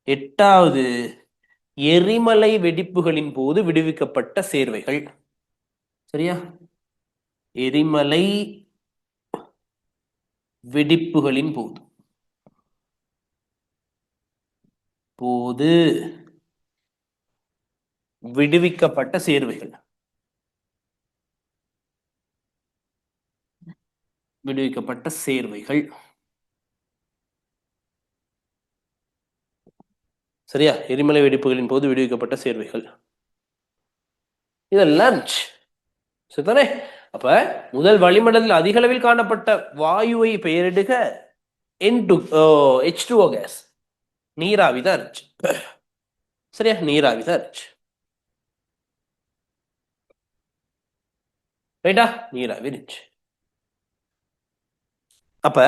எட்டாவது எரிமலை வெடிப்புகளின் போது விடுவிக்கப்பட்ட சேர்வைகள். சரியா? எரிமலை வெடிப்புகளின் போது விடுவிக்கப்பட்ட சேர்வைகள். விடுவிக்கப்பட்ட சேர்வைகள். சரியா? எரிமலை வெடிப்புகளின் போது விடுவிக்கப்பட்ட சேர்வைகள். இதெல்லாம் சரிதானே? அப்ப முதல் வளிமண்டலத்தில் அதிக அளவில் காணப்பட்ட வாயுவை பெயரிடுக H2O கேஸ். நீராவி தான் இருந்துச்சு. சரியா? நீராவி தான் இருந்துச்சு. ரைட்டா? நீராவி இருந்துச்சு. அப்ப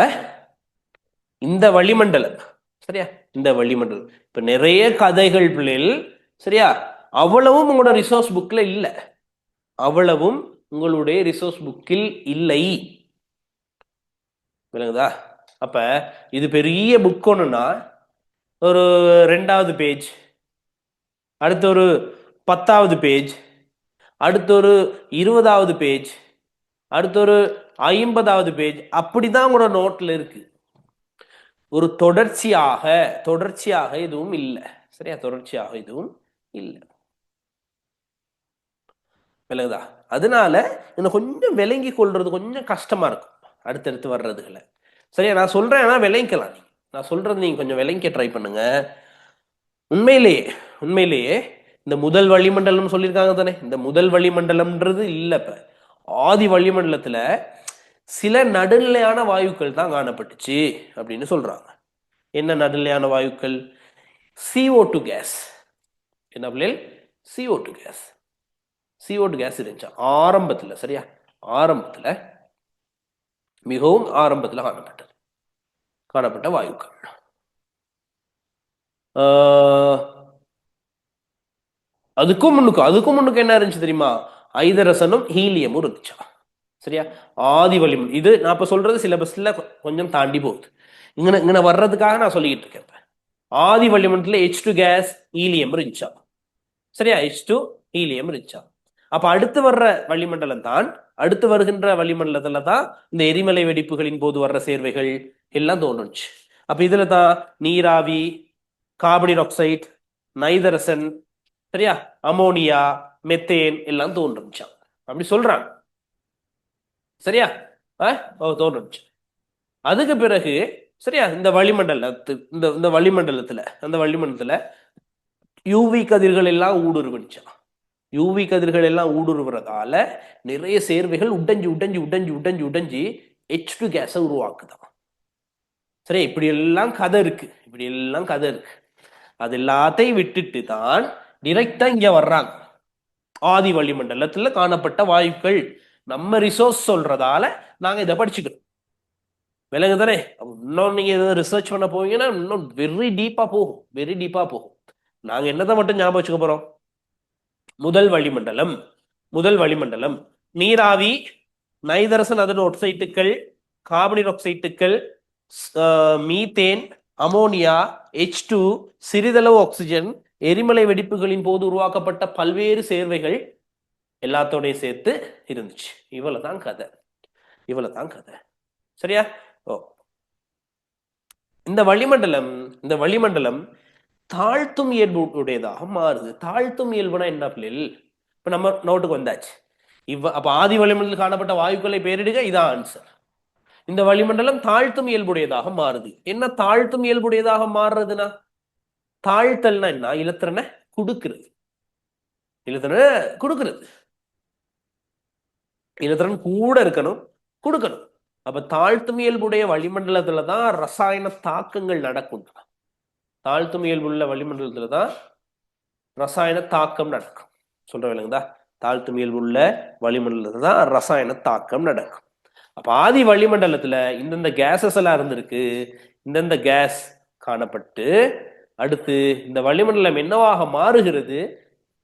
இந்த வளிமண்டலம், சரியா, இந்த வளிமண்டலம் இப்ப நிறைய கதைகள் பிள்ளைகள், சரியா, அவ்வளவும் உங்களோட ரிசோர்ஸ் புக்ல இல்ல, அவ்வளவும் உங்களுடைய ரிசோர்ஸ் புக்கில் இல்லை. விளங்குதா? அப்ப இது பெரிய புக் ஒண்ணுன்னா ஒரு 2வது பேஜ், அடுத்து ஒரு 10வது பேஜ், அடுத்து ஒரு 20வது பேஜ், அடுத்து ஒரு 50வது பேஜ், அப்படிதான் உங்களோட நோட்ல இருக்கு. ஒரு தொடர்ச்சியாக எதுவும் இல்லை. சரியா? தொடர்ச்சியாக எதுவும் இல்லை. விலகுதா? அதனால இன்னும் கொஞ்சம் விளங்கி கொள்றது கொஞ்சம் கஷ்டமா இருக்கும் அடுத்தடுத்து வர்றதுகளை. சரியா? நான் சொல்றேன், ஆனா விளங்கிக்கலாம். நீங்க நான் சொல்றது நீங்க கொஞ்சம் விளங்கிக்க ட்ரை பண்ணுங்க. உண்மையிலேயே இந்த முதல் வளிமண்டலம் சொல்லியிருக்காங்க தானே, இந்த முதல் வளிமண்டலம்ன்றது இல்ல. இப்ப ஆதி வளிமண்டலத்துல சில நடுநிலையான வாயுக்கள் தான் காணப்பட்டுச்சு அப்படின்னு சொல்றாங்க. என்ன நடுநிலையான வாயுக்கள்? CO2 case. என்ன பிள்ளைகள்? CO2 case. CO2 கேஸ் இருந்துச்சு ஆரம்பத்துல. சரியா? ஆரம்பத்துல, மிகவும் ஆரம்பத்துல காணப்பட்ட வாயுக்கள். அதுக்கும் முன்னுக்கு என்ன இருந்துச்சு தெரியுமா? ஐதரசனும் ஹீலியமும் இருந்துச்சா. சரியா? ஆதி வளிமண்டலம் இது நான் இப்ப சொல்றது சிலபஸ்ல கொஞ்சம் தாண்டி போகுது. இங்க வர்றதுக்காக நான் சொல்லிக்கிட்டு இருக்கேன். ஆதி வளிமண்டலத்துல H2 கேஸ், ஹீலியம் இருந்துச்சா. சரியா? H2 ஹீலியம் இருந்துச்சா. அப்ப அடுத்து வர்ற வளிமண்டலம் தான், அடுத்து வருகின்ற வளிமண்டலத்துல தான் இந்த எரிமலை வெடிப்புகளின் போது வர்ற சேர்வைகள் எல்லாம் தோன்றுச்சு. அப்ப இதுல தான் நீராவி, கார்பனீர் ஆக்சைடு, நைதரசன், சரியா, அமோனியா, மெத்தேன் எல்லாம் தோன்றுச்சா. அப்படி சொல்றாங்க. சரியா? தோன்றுச்சு. அதுக்கு பிறகு சரியா, இந்த வளிமண்டலத்துல யூவி கதிர்கள் எல்லாம் ஊடுருவா. யூவி கதிர்கள் எல்லாம் ஊடுருவுறதால நிறைய சேர்வைகள் உடைஞ்சு H2 கேஸை உருவாக்குதான். சரி, இப்படி எல்லாம் கதை இருக்கு, இப்படி எல்லாம் கதை இருக்கு. அது எல்லாத்தையும் விட்டுட்டு தான் டிரெக்டா இங்க வர்றாங்க. ஆதி வளிமண்டலத்துல காணப்பட்ட வாயுக்கள் நம்ம ரிசோர்ஸ் சொல்றதால நாங்க இதை படிச்சுக்கிறோம். விலங்கு தானே. இன்னும் நீங்க ஏதாவது ரிசர்ச் பண்ண போவீங்கன்னா இன்னும் வெரி டீப்பா போகும், வெரி டீப்பா போகும். நாங்க என்னதை மட்டும் ஞாபகம் வச்சுக்க போறோம்? முதல் வளிமண்டலம், முதல் வளிமண்டலம் நீராவி, நைதரசன் அதன் ஒக்சைட்டுகள், கார்பன் ஆக்சைட்டுகள், மீத்தேன், அமோனியா, H2, சிறிதளவு ஆக்சிஜன், எரிமலை வெடிப்புகளின் போது உருவாக்கப்பட்ட பல்வேறு சேர்வைகள் எல்லாத்தோடையும் சேர்த்து இருந்துச்சு. இவ்வளவுதான் கதை, இவ்வளவுதான் கதை. சரியா? ஓ, இந்த வளிமண்டலம், இந்த வளிமண்டலம் தாழ்த்தும் இயல்பு உடையதாக மாறுது. தாழ்த்தும் இயல்புனா என்ன பிள்ளைகள்? இப்ப நம்ம நோட்டுக்கு வந்தாச்சு. அப்ப ஆதி வளிமண்டலத்தில் காணப்பட்ட வாயுக்களை பெயரிடுக, இதான் ஆன்சர். இந்த வளிமண்டலம் தாழ்த்தும் இயல்புடையதாக மாறுது. என்ன தாழ்த்தும் இயல்புடையதாக மாறுறதுன்னா, தாழ்த்தல்னா என்ன? இலத்திரனை கொடுக்கிறது, இலத்திரனை கொடுக்கிறது. இலத்திரன் கூட இருக்கணும், கொடுக்கணும். அப்ப தாழ்த்தும் இயல்புடைய வளிமண்டலத்துலதான் ரசாயன தாக்கங்கள் நடக்கும். தாழ்த்தும் இயல்புள்ள வளிமண்டலத்துலதான் ரசாயன தாக்கம் நடக்கும். சொல்ற வேலைங்கதா? தாழ்த்தும் இயல்புள்ள வளிமண்டலத்துல தான் ரசாயன தாக்கம் நடக்கும். அப்ப ஆதி வளிமண்டலத்துல இந்தந்த கேசஸ் எல்லாம் இருந்திருக்கு, இந்தந்த கேஸ் காணப்பட்டு அடுத்து இந்த வளிமண்டலம் என்னவாக மாறுகிறது?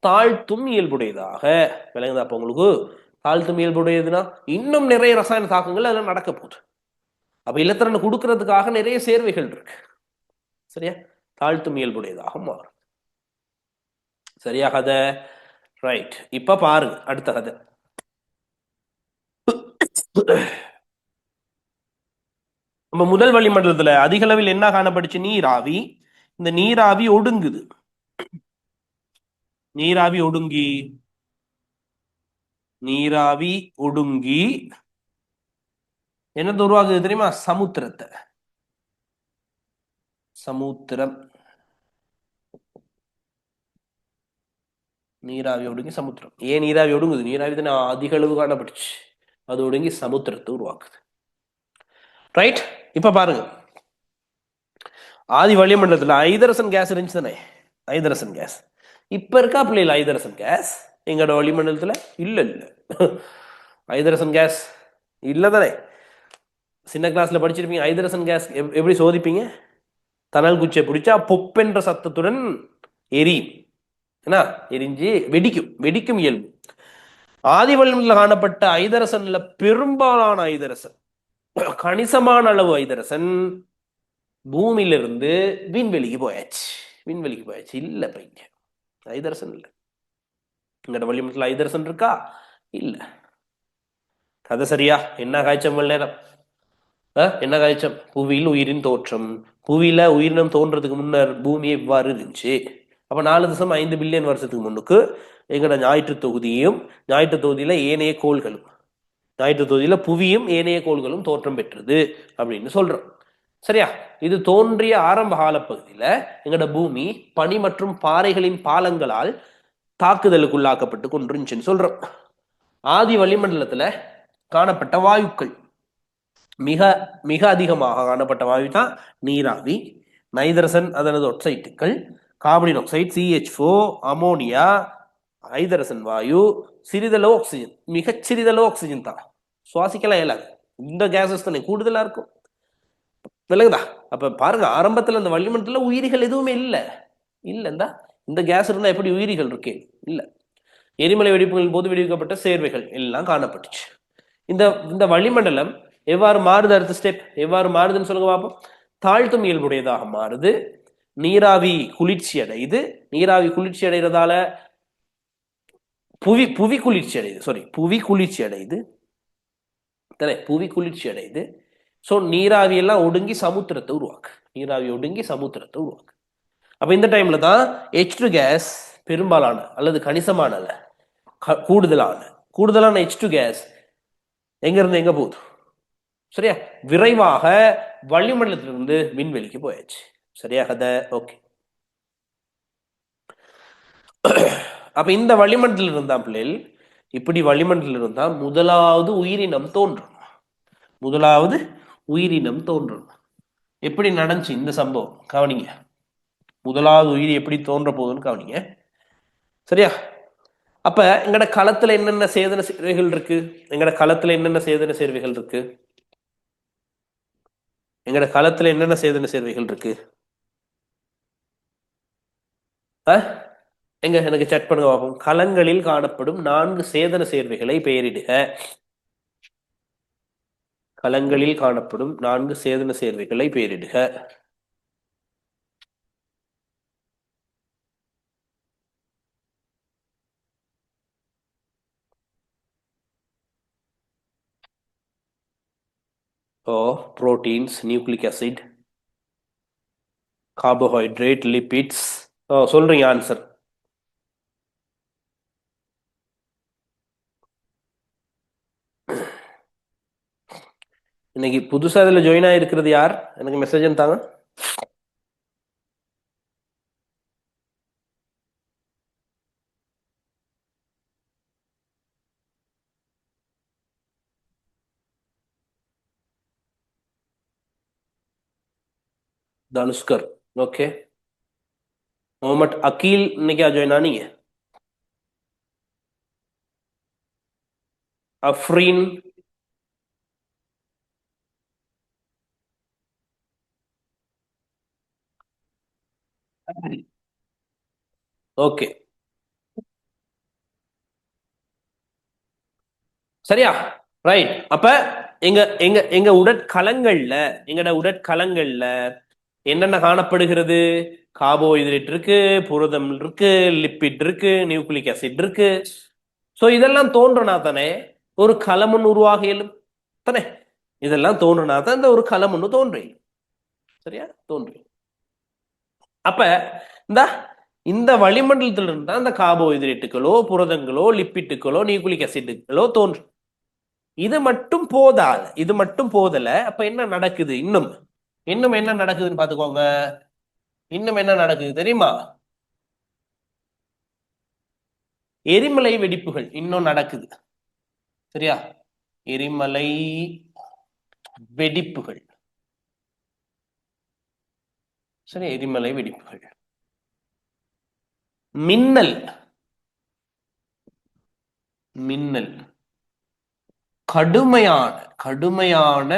தாழ்த்தும் இயல்புடையதாக. விளங்குதா? அப்ப உங்களுக்கு தாழ்த்தும் இயல்புடையதுன்னா இன்னும் நிறைய ரசாயன தாக்கங்கள் அதெல்லாம் நடக்க போகுது. அப்ப இலத்திரனை கொடுக்கறதுக்காக நிறைய சேர்வைகள் இருக்கு. சரியா? தாழ்த்தும் இயல்புடையதாக மாறும். சரியா கதை? ரைட். இப்ப பாருங்க அடுத்த கதை. நம்ம முதல் வளிமண்டலத்துல அதிக அளவில் என்ன காணப்படுச்சு? நீராவி. இந்த நீராவி ஒடுங்குது. நீராவி ஒடுங்கி, நீராவி ஒடுங்கி என்னது உருவாகுது தெரியுமா? சமுத்திரத்தை. சமுத்திரம். நீராவி ஒடுங்கி சமுத்திரம். ஏன் நீராவி ஒடுங்குது? நீராவி தானே அதிக அளவு காணப்பட்டுச்சு, அது ஒடுங்கி சமுத்திரத்தை உருவாக்குது. ரைட். இப்ப பாருங்க, ஆதி வளிமண்டலத்துல ஐதரசன் கேஸ் இருந்துச்சு தானே? ஐதரசன் கேஸ் இப்ப இருக்கா பிள்ளைல? ஐதரசன் கேஸ் எங்களோட வளிமண்டலத்துல இல்ல. இல்ல ஐதரசன் கேஸ் இல்ல தானே? சின்ன கிளாஸ்ல படிச்சிருப்பீங்க. ஐதரசன் கேஸ் எப்படி சோதிப்பீங்க? தணல் குச்சியை பிடிச்சா பொப்பென்ற சத்தத்துடன் எரியும், என்ன எரிஞ்சு வெடிக்கும், வெடிக்கும் இயல்பு. ஆதி வளிமண்டலத்தில் காணப்பட்ட ஐதரசன்ல பெரும்பாலான ஐதரசன், கணிசமான அளவு ஐதரசன் பூமியிலிருந்து விண்வெளிக்கு போயாச்சு. விண்வெளிக்கு போயாச்சு. இல்ல பையன், ஐதரசன் இல்லை. எங்கட வளிமண்டலத்தில் ஐதரசன் இருக்கா? இல்ல. கதை சரியா? என்ன காய்ச்சம் நேரம்? என்ன காய்ச்சம்? புவியில் உயிரின் தோற்றம். புவியில உயிரினம் தோன்றதுக்கு முன்னர் பூமி இவ்வாறு இருந்துச்சு. அப்ப 4.5 பில்லியன் வருஷத்துக்கு முன்னுக்கு எங்கட ஞாயிற்று தொகுதியும், ஞாயிற்று தொகுதியில ஏனைய கோள்களும், ஞாயிற்று தொகுதியில புவியும் ஏனைய கோள்களும் தோற்றம் பெற்றது அப்படின்னு சொல்றோம். சரியா? இது தோன்றிய ஆரம்ப கால பகுதியில எங்கட பூமி பனி மற்றும் பாறைகளின் பாலங்களால் தாக்குதலுக்குள்ளாக்கப்பட்டு கொண்டிருந்துச்சுன்னு சொல்றோம். ஆதி வளிமண்டலத்துல காணப்பட்ட வாயுக்கள், மிக மிக அதிகமாக காணப்பட்ட வாயு தான் நீராவி, நைதரசன் அதனது ஒக்சைட்டுகள், கார்பன் ஆக்சைடு CH4, அமோனியா, ஐதரசன் வாயு, சிறிதளவு ஆக்சிஜன். மிகச் சிறிதளவு ஆக்சிஜன் தான், சுவாசிக்கலாம் இயலாது. இந்த கேசஸ் தானே கூடுதலா இருக்கும். விளங்குதா? அப்ப பாருங்க, ஆரம்பத்துல அந்த வளிமண்டலத்துல உயிரிகள் எதுவுமே இல்லை. இல்லைந்தா இந்த கேஸ் இருந்தா எப்படி உயிரிகள் இருக்கே? இல்ல. எரிமலை வெடிப்புகளின் போது விடுவிக்கப்பட்ட சேர்வைகள் எல்லாம் காணப்பட்டுச்சு. இந்த இந்த வளிமண்டலம் எவ்வாறு மாறுது? அடுத்த ஸ்டெப் எவ்வாறு மாறுதுன்னு சொல்லுங்க பார்ப்போம். தாழ்த்தும் இயல்புடையதாக மாறுது. நீராவி குளிர்ச்சி அடையுது. நீராவி குளிர்ச்சி அடைகிறதால புவி குளிர்ச்சி அடையுது. புவி குளிர்ச்சி அடையுது. புவி குளிர்ச்சி அடையுது. ஸோ நீராவி எல்லாம் ஒடுங்கி சமுத்திரத்தை உருவாக்கு. நீராவி ஒடுங்கி சமுத்திரத்தை உருவாக்கு. அப்ப இந்த டைம்ல தான் H2 கேஸ் பெரும்பாலான அல்லது கணிசமான கூடுதலான H2 கேஸ் எங்க இருந்து எங்க போகுது? சரியா? விரைவாக வளிமண்டலத்திலிருந்து விண்வெளிக்கு போயாச்சு. சரியா கதை? ஓகே. அப்ப இந்த வளிமண்டலம் இருந்தா பிள்ளைகள், இப்படி வளிமண்டலம் இருந்தா முதலாவது உயிரினம் தோன்றும். முதலாவது உயிரினம் தோன்றும். எப்படி நடந்துச்சு இந்த சம்பவம் கவனிங்க. முதலாவது உயிர் எப்படி தோன்ற போகுதுன்னு கவனிங்க. சரியா? அப்ப எங்கட களத்துல என்னென்ன சேதன சேர்வைகள் இருக்கு? எங்கட களத்துல என்னென்ன சேதன சேர்வைகள் இருக்கு? எங்கட களத்துல என்னென்ன சேதன சேர்வைகள் இருக்கு? எங்க எனக்கு செக் பண்ணுங்க பார்ப்போம். களங்களில் காணப்படும் 4 சேதன சேர்வைகளை பெயரிடுக. களங்களில் காணப்படும் 4 சேதன சேர்வைகளை பெயரிடுக. Proteins, nucleic acid, carbohydrate, lipids. சொல்றீங்க ஆன்சர். இன்னைக்கு புதுசா இதுல ஜாயின் ஆயிருக்கிறது யார்? எனக்கு மெசேஜ் தாங்க. தனுஷ்கர். ஓகே. मोहम्मद अकील ने क्या ज्वाइन नहीं है? अफरीन, ஓகே சரியா? ரைட். அப்ப எங்க எங்க எங்க உடற்கலங்கள்ல எங்கட உடற்கலங்கள்ல என்னென்ன காணப்படுகிறது? கார்போஹைட்ரேட் இருக்கு, புரதம் இருக்கு, லிப்பிட் இருக்கு, நியூக்ளிக் ஆசிட் இருக்கு. சோ இதெல்லாம் தோன்றனா தானே ஒரு களம் ஒன்று உருவாக இயலும் தானே? இதெல்லாம் தோன்றுனா தான் இந்த ஒரு களம் ஒன்று தோன்றி. சரியா? தோன்றி. அப்ப இந்த இந்த வளிமண்டலத்தில் இருந்தா இந்த கார்போஹைட்ரேட்டுகளோ, புரதங்களோ, லிப்பிட்டுகளோ, நியூக்ளிக் ஆசிட்டுகளோ தோன்றும். இது மட்டும் போதாது, இது மட்டும் போதல. அப்ப என்ன நடக்குது? இன்னும் இன்னும் என்ன நடக்குதுன்னு பாத்துக்கோங்க. இன்னும் என்ன நடக்குது தெரியுமா? எரிமலை வெடிப்புகள் இன்னும் நடக்குது. சரியா? எரிமலை வெடிப்புகள். சரி, எரிமலை வெடிப்புகள். மின்னல் மின்னல் கடுமையான கடுமையான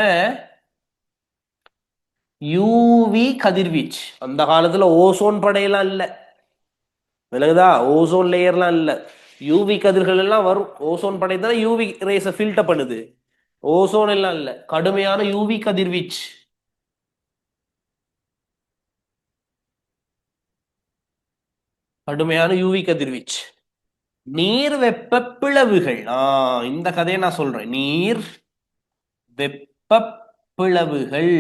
யூவி கதிர்வீச்சு. அந்த காலத்துல ஓசோன் படையெல்லாம் இல்ல, விலகுதா? ஓசோன் லேயர்லாம் இல்ல. யூவி கதிர்கள் எல்லாம் வரும். ஓசோன் படை தானே யூவி ரேஸை ஃபில்டர் பண்ணுது. ஓசோன் எல்லாம் இல்ல, கடுமையான யூவி கதிர்வீச்சு. கடுமையான யூவி கதிர்வீச்சு. நீர் வெப்ப பிளவுகள். இந்த கதையை நான் சொல்றேன். நீர் வெப்ப பிளவுகள்,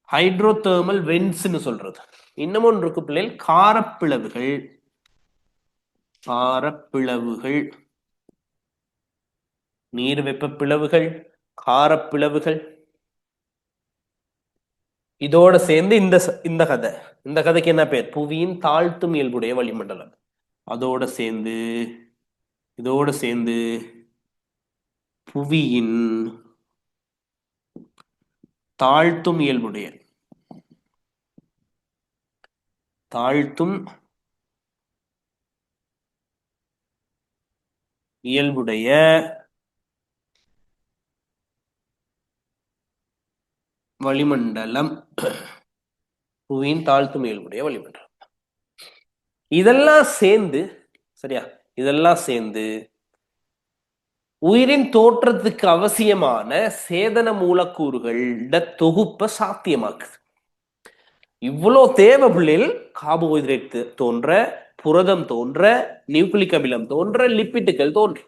ஹைட்ரோதெர்மல் வென்ட்ஸ்னு சொல்றது. இன்னமும் இருக்கு பிள்ளைகள், காரப்பிளவுகள். காரப்பிளவுகள், நீர் வெப்ப பிளவுகள், காரப்பிளவுகள். இதோட சேர்ந்து இந்த இந்த கதை, இந்த கதைக்கு என்ன பேர்? புவியின் தாழ்த்தும் இயல்புடைய வளிமண்டலம். அதோட சேர்ந்து இதோட சேர்ந்து புவியின் தாழ்த்தும் இயல்புடைய தாழ்த்தும் இயல்புடைய வளிமண்டலம். புவியின் தாழ்த்தும் இயல்புடைய வளிமண்டலம். இதெல்லாம் சேர்ந்து, சரியா, இதெல்லாம் சேர்ந்து உயிரின் தோற்றத்துக்கு அவசியமான சேதன மூலக்கூறுகளோட தொகுப்பை சாத்தியமாக்குது. இவ்வளோ தேவை பிள்ளைகள். கார்போஹைட்ரேட் தோன்ற, புரதம் தோன்ற, நியூக்ளிக் அமிலம் தோன்ற, லிப்பிட்டுகள் தோன்ற.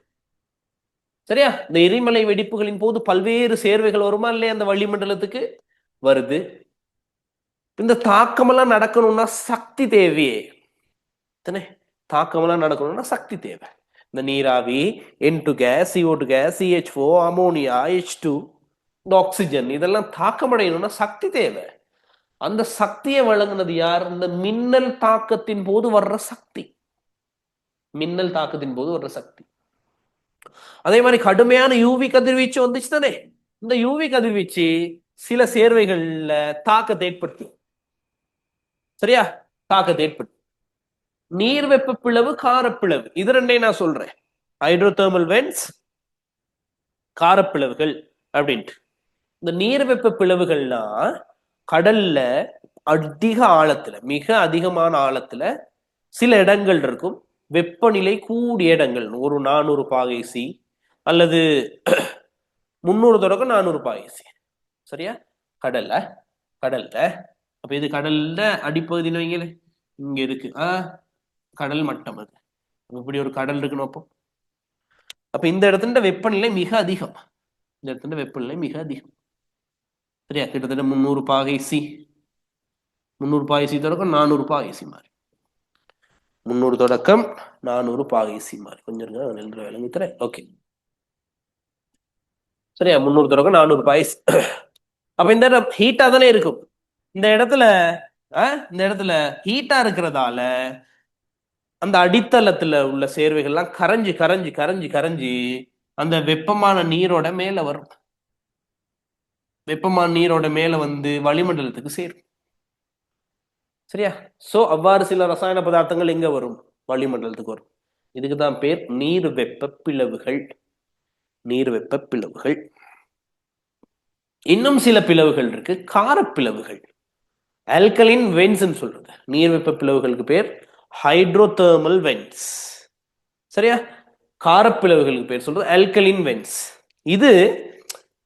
சரியா? இந்த எரிமலை வெடிப்புகளின் போது பல்வேறு சேர்வைகள் வருமா இல்லையா அந்த வளிமண்டலத்துக்கு? வருது. இந்த தாக்கமெல்லாம் நடக்கணும்னா சக்தி தேவையே தானே? தாக்கமெல்லாம் நடக்கணும்னா சக்தி தேவை. இந்த நீராவி, N2 case, CO2 case, CH4, ammonia, H2, இந்த ஆக்சிஜன், இதெல்லாம் தாக்கமடையணும்னா சக்தி தேவை. அந்த சக்தியை வழங்கினது யார்? இந்த மின்னல் தாக்கத்தின் போது வர்ற சக்தி. மின்னல் தாக்கத்தின் போது வர்ற சக்தி. அதே மாதிரி கடுமையான யூவி கதிர்வீச்சு வந்துச்சு தானே? இந்த யூவி கதிர்வீச்சு சில சேர்வைகள்ல தாக்கத்தை ஏற்படுத்தும். சரியா? தாக்கத்தை ஏற்படுத்தும். நீர் வெப்ப பிளவு, காரப்பிளவு, இது ரெண்டையும் நான் சொல்றேன். ஹைட்ரோதெர்மல் வென்ட்ஸ், காரப்பிளவுகள் அப்படின்ட்டு. இந்த நீர் வெப்ப பிளவுகள்னா கடல்ல அதிக ஆழத்துல, மிக அதிகமான ஆழத்துல சில இடங்கள் இருக்கும், வெப்பநிலை கூடிய இடங்கள், ஒரு 400 பாகை சி அல்லது 300 தொடக்கம் 400 பாகை சி. சரியா? கடல்ல கடல்ல அப்ப இது கடல்ல அடிப்பகுதின்னு வைங்களே, இங்க இருக்கு கடல் மட்டம். அது இப்படி ஒரு கடல் இருக்கணும். அப்ப இந்த இடத்துல வெப்பநிலை மிக அதிகம். இந்த இடத்துல வெப்பநிலை மிக அதிகம். சரியா? கிட்டத்தட்ட 300 பாகை சி, 300 பாகை சி தொடக்கம் 400 பாகை சி மாதிரி, 300 தொடக்கம் 400 பாகை சி மாதிரி. கொஞ்சம் விளங்கி தரேன். ஓகே, சரியா? 300 தொடக்கம் 400 பாகை சி. அப்ப இந்த இடம் ஹீட்டா தானே இருக்கும். இந்த இடத்துல இந்த இடத்துல ஹீட்டா இருக்கிறதால அந்த அடித்தளத்துல உள்ள சேர்வைகள்லாம் கரைஞ்சு கரைஞ்சு கரைஞ்சு கரைஞ்சி அந்த வெப்பமான நீரோட மேல வரும். வெப்பமான நீரோட மேல வந்து வளிமண்டலத்துக்கு சேரும். சரியா? சோ அவ்வாறு சில ரசாயன பதார்த்தங்கள் எங்க வரும்? வளிமண்டலத்துக்கு வரும். இதுக்குதான் பேர் நீர் வெப்ப பிளவுகள். நீர் வெப்ப பிளவுகள். இன்னும் சில பிளவுகள் இருக்கு, காரப்பிளவுகள். ஆல்கலின் வென்ஸ் சொல்றது. நீர் வெப்ப பிளவுகளுக்கு பேர் ஹைட்ரோதெர்மல் வென்ஸ். சரியா? காரப்பிளவுகளுக்கு பேர் சொல்றது ஆல்கலின் வென்ஸ். இது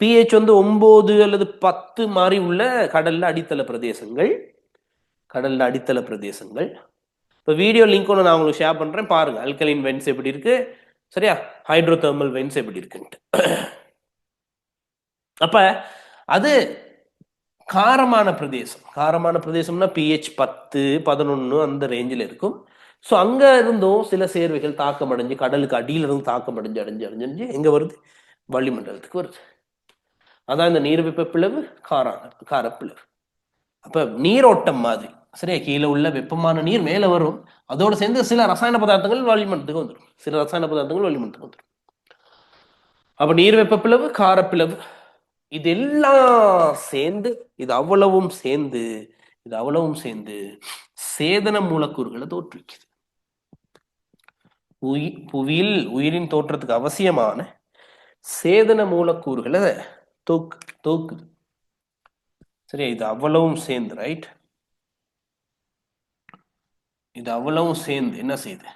பிஹெச் வந்து 9 அல்லது 10 மாதிரி உள்ள கடல்ல அடித்தள பிரதேசங்கள். கடல்ல அடித்தள பிரதேசங்கள். இப்போ வீடியோ லிங்க் ஒன்று நான் உங்களுக்கு ஷேர் பண்றேன், பாருங்க ஆல்கலின் வென்ஸ் எப்படி இருக்கு, சரியா? ஹைட்ரோதெர்மல் வென்ஸ் எப்படி இருக்குன்ட்டு. அப்ப அது காரமான பிரதேசம். காரமான பிரதேசம்னா பிஹெச் 10, 11 அந்த ரேஞ்சில் இருக்கும். ஸோ அங்க இருந்தும் சில சேர்வைகள் தாக்கம் அடைஞ்சு, கடலுக்கு அடியில இருந்து தாக்கம் அடைஞ்சு அடைஞ்சு அடைஞ்சு எங்க வருது? வளிமண்டலத்துக்கு வருது. அதான் இந்த நீர் வெப்ப பிளவு, காரப்பிளவு. அப்ப நீரோட்டம் மாதிரி. சரியா? கீழே உள்ள வெப்பமான நீர் மேல வரும், அதோடு சேர்ந்து சில ரசாயன பதார்த்தங்கள் வளிமண்டலத்துக்கு வந்துடும். சில ரசாயன பதார்த்தங்கள் வளிமண்டலத்துக்கு வந்துடும். அப்ப நீர் வெப்ப பிளவு, காரப்பிளவு, இதெல்லாம் சேர்ந்து, இது அவ்வளவும் சேர்ந்து, இது அவ்வளவும் சேர்ந்து சேதன மூலக்கூறுகளை தோற்றுவிக்குது. புவியில் உயிரின் தோற்றத்துக்கு அவசியமான சேதன மூலக்கூறுகளை தோக்குது. சரியா? இது அவ்வளவும் சேர்ந்து, ரைட்? இது அவ்வளவும் சேர்ந்து என்ன செய்யுது?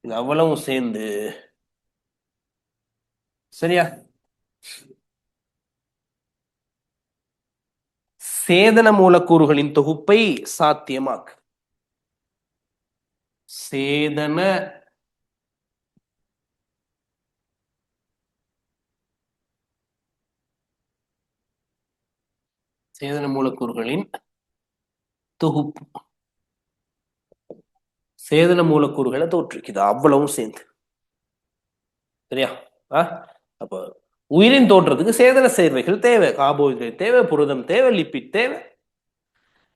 இது அவ்வளவும் சேர்ந்து, சரியா, சேதன மூலக்கூறுகளின் தொகுப்பை சாத்தியமாக்கு. சேதன சேதன மூலக்கூறுகளின் தொகுப்பு, சேதன மூலக்கூறுகளை தோற்றுவிக்குது அவ்வளவும் சேர்ந்து. சரியா? அப்ப உயிரின் தோற்றத்துக்கு சேதன சேர்வைகள் தேவை. கார்போஹைட்ரேட் தேவை, புரதம் தேவை, லிப்பிட் தேவை.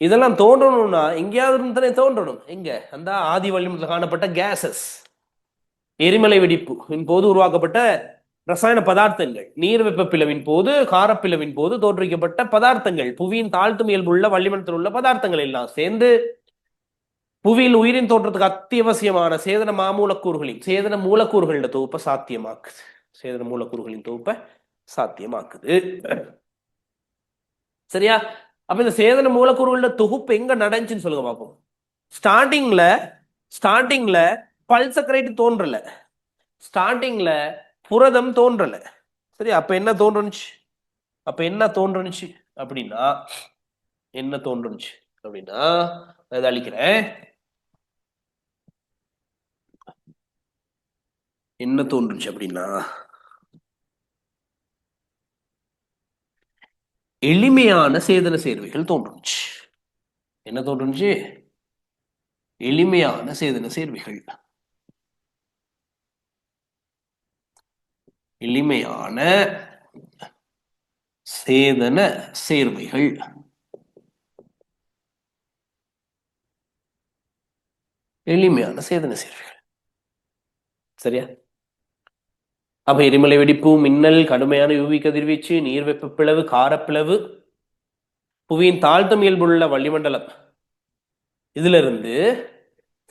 இதெல்லாம் தோன்றணும்னா எங்கேயாவது இருந்தே தோன்றணும். எங்க? அந்த ஆதி வளிமண்டலத்தில் காணப்பட்ட கேசஸ், எரிமலை வெடிப்பின் போது உருவாக்கப்பட்ட ரசாயன பதார்த்தங்கள், நீர் வெப்ப பிளவின் போது, காரப்பிளவின் போது தோற்றுவிக்கப்பட்ட பதார்த்தங்கள், புவியின் தாழ்த்தும் இயல்புள்ள வளிமண்டலத்தில் உள்ள பதார்த்தங்கள் எல்லாம் சேர்ந்து புவியில் உயிரின் தோற்றத்துக்கு அத்தியாவசியமான சேதன மாமூலக்கூறுகளின், சேதன மூலக்கூறுகளின் தொகுப்பை சாத்தியமாக்குது. சேதன மூலக்கூறுகளின் தொகுப்பை சாத்தியமாக்குது. சரியா? அப்ப இந்த சேதன மூலக்கூறுகளோட தொகுப்பு எங்க நடந்துச்சுன்னு சொல்லுங்க பார்ப்போம். ஸ்டார்டிங்ல பல்சக்கரைட் தோன்றல, ஸ்டார்டிங்ல புரதம் தோன்றல. சரி? அப்ப என்ன தோன்றுச்சு? அப்படின்னா என்ன தோன்றுச்சு அப்படின்னா, இதை அழிக்கிறேன். என்ன தோன்றுச்சு அப்படின்னா, எளிமையான சேதன சேர்வைகள் தோன்றுச்சு. என்ன தோன்றுச்சு? எளிமையான சேதன சேர்வைகள். எளிமையான சேதன சேர்வைகள். எளிமையான சேதன சேர்வைகள். சரியா? அப்ப எரிமலை வெடிப்பு, மின்னல், கடுமையான யூவி கதிர்வீச்சு, நீர் வெப்ப பிளவு, காரப்பிளவு, புவியின் தாழ்த்தும் இயல்புள்ள வளிமண்டலம், இதுல இருந்து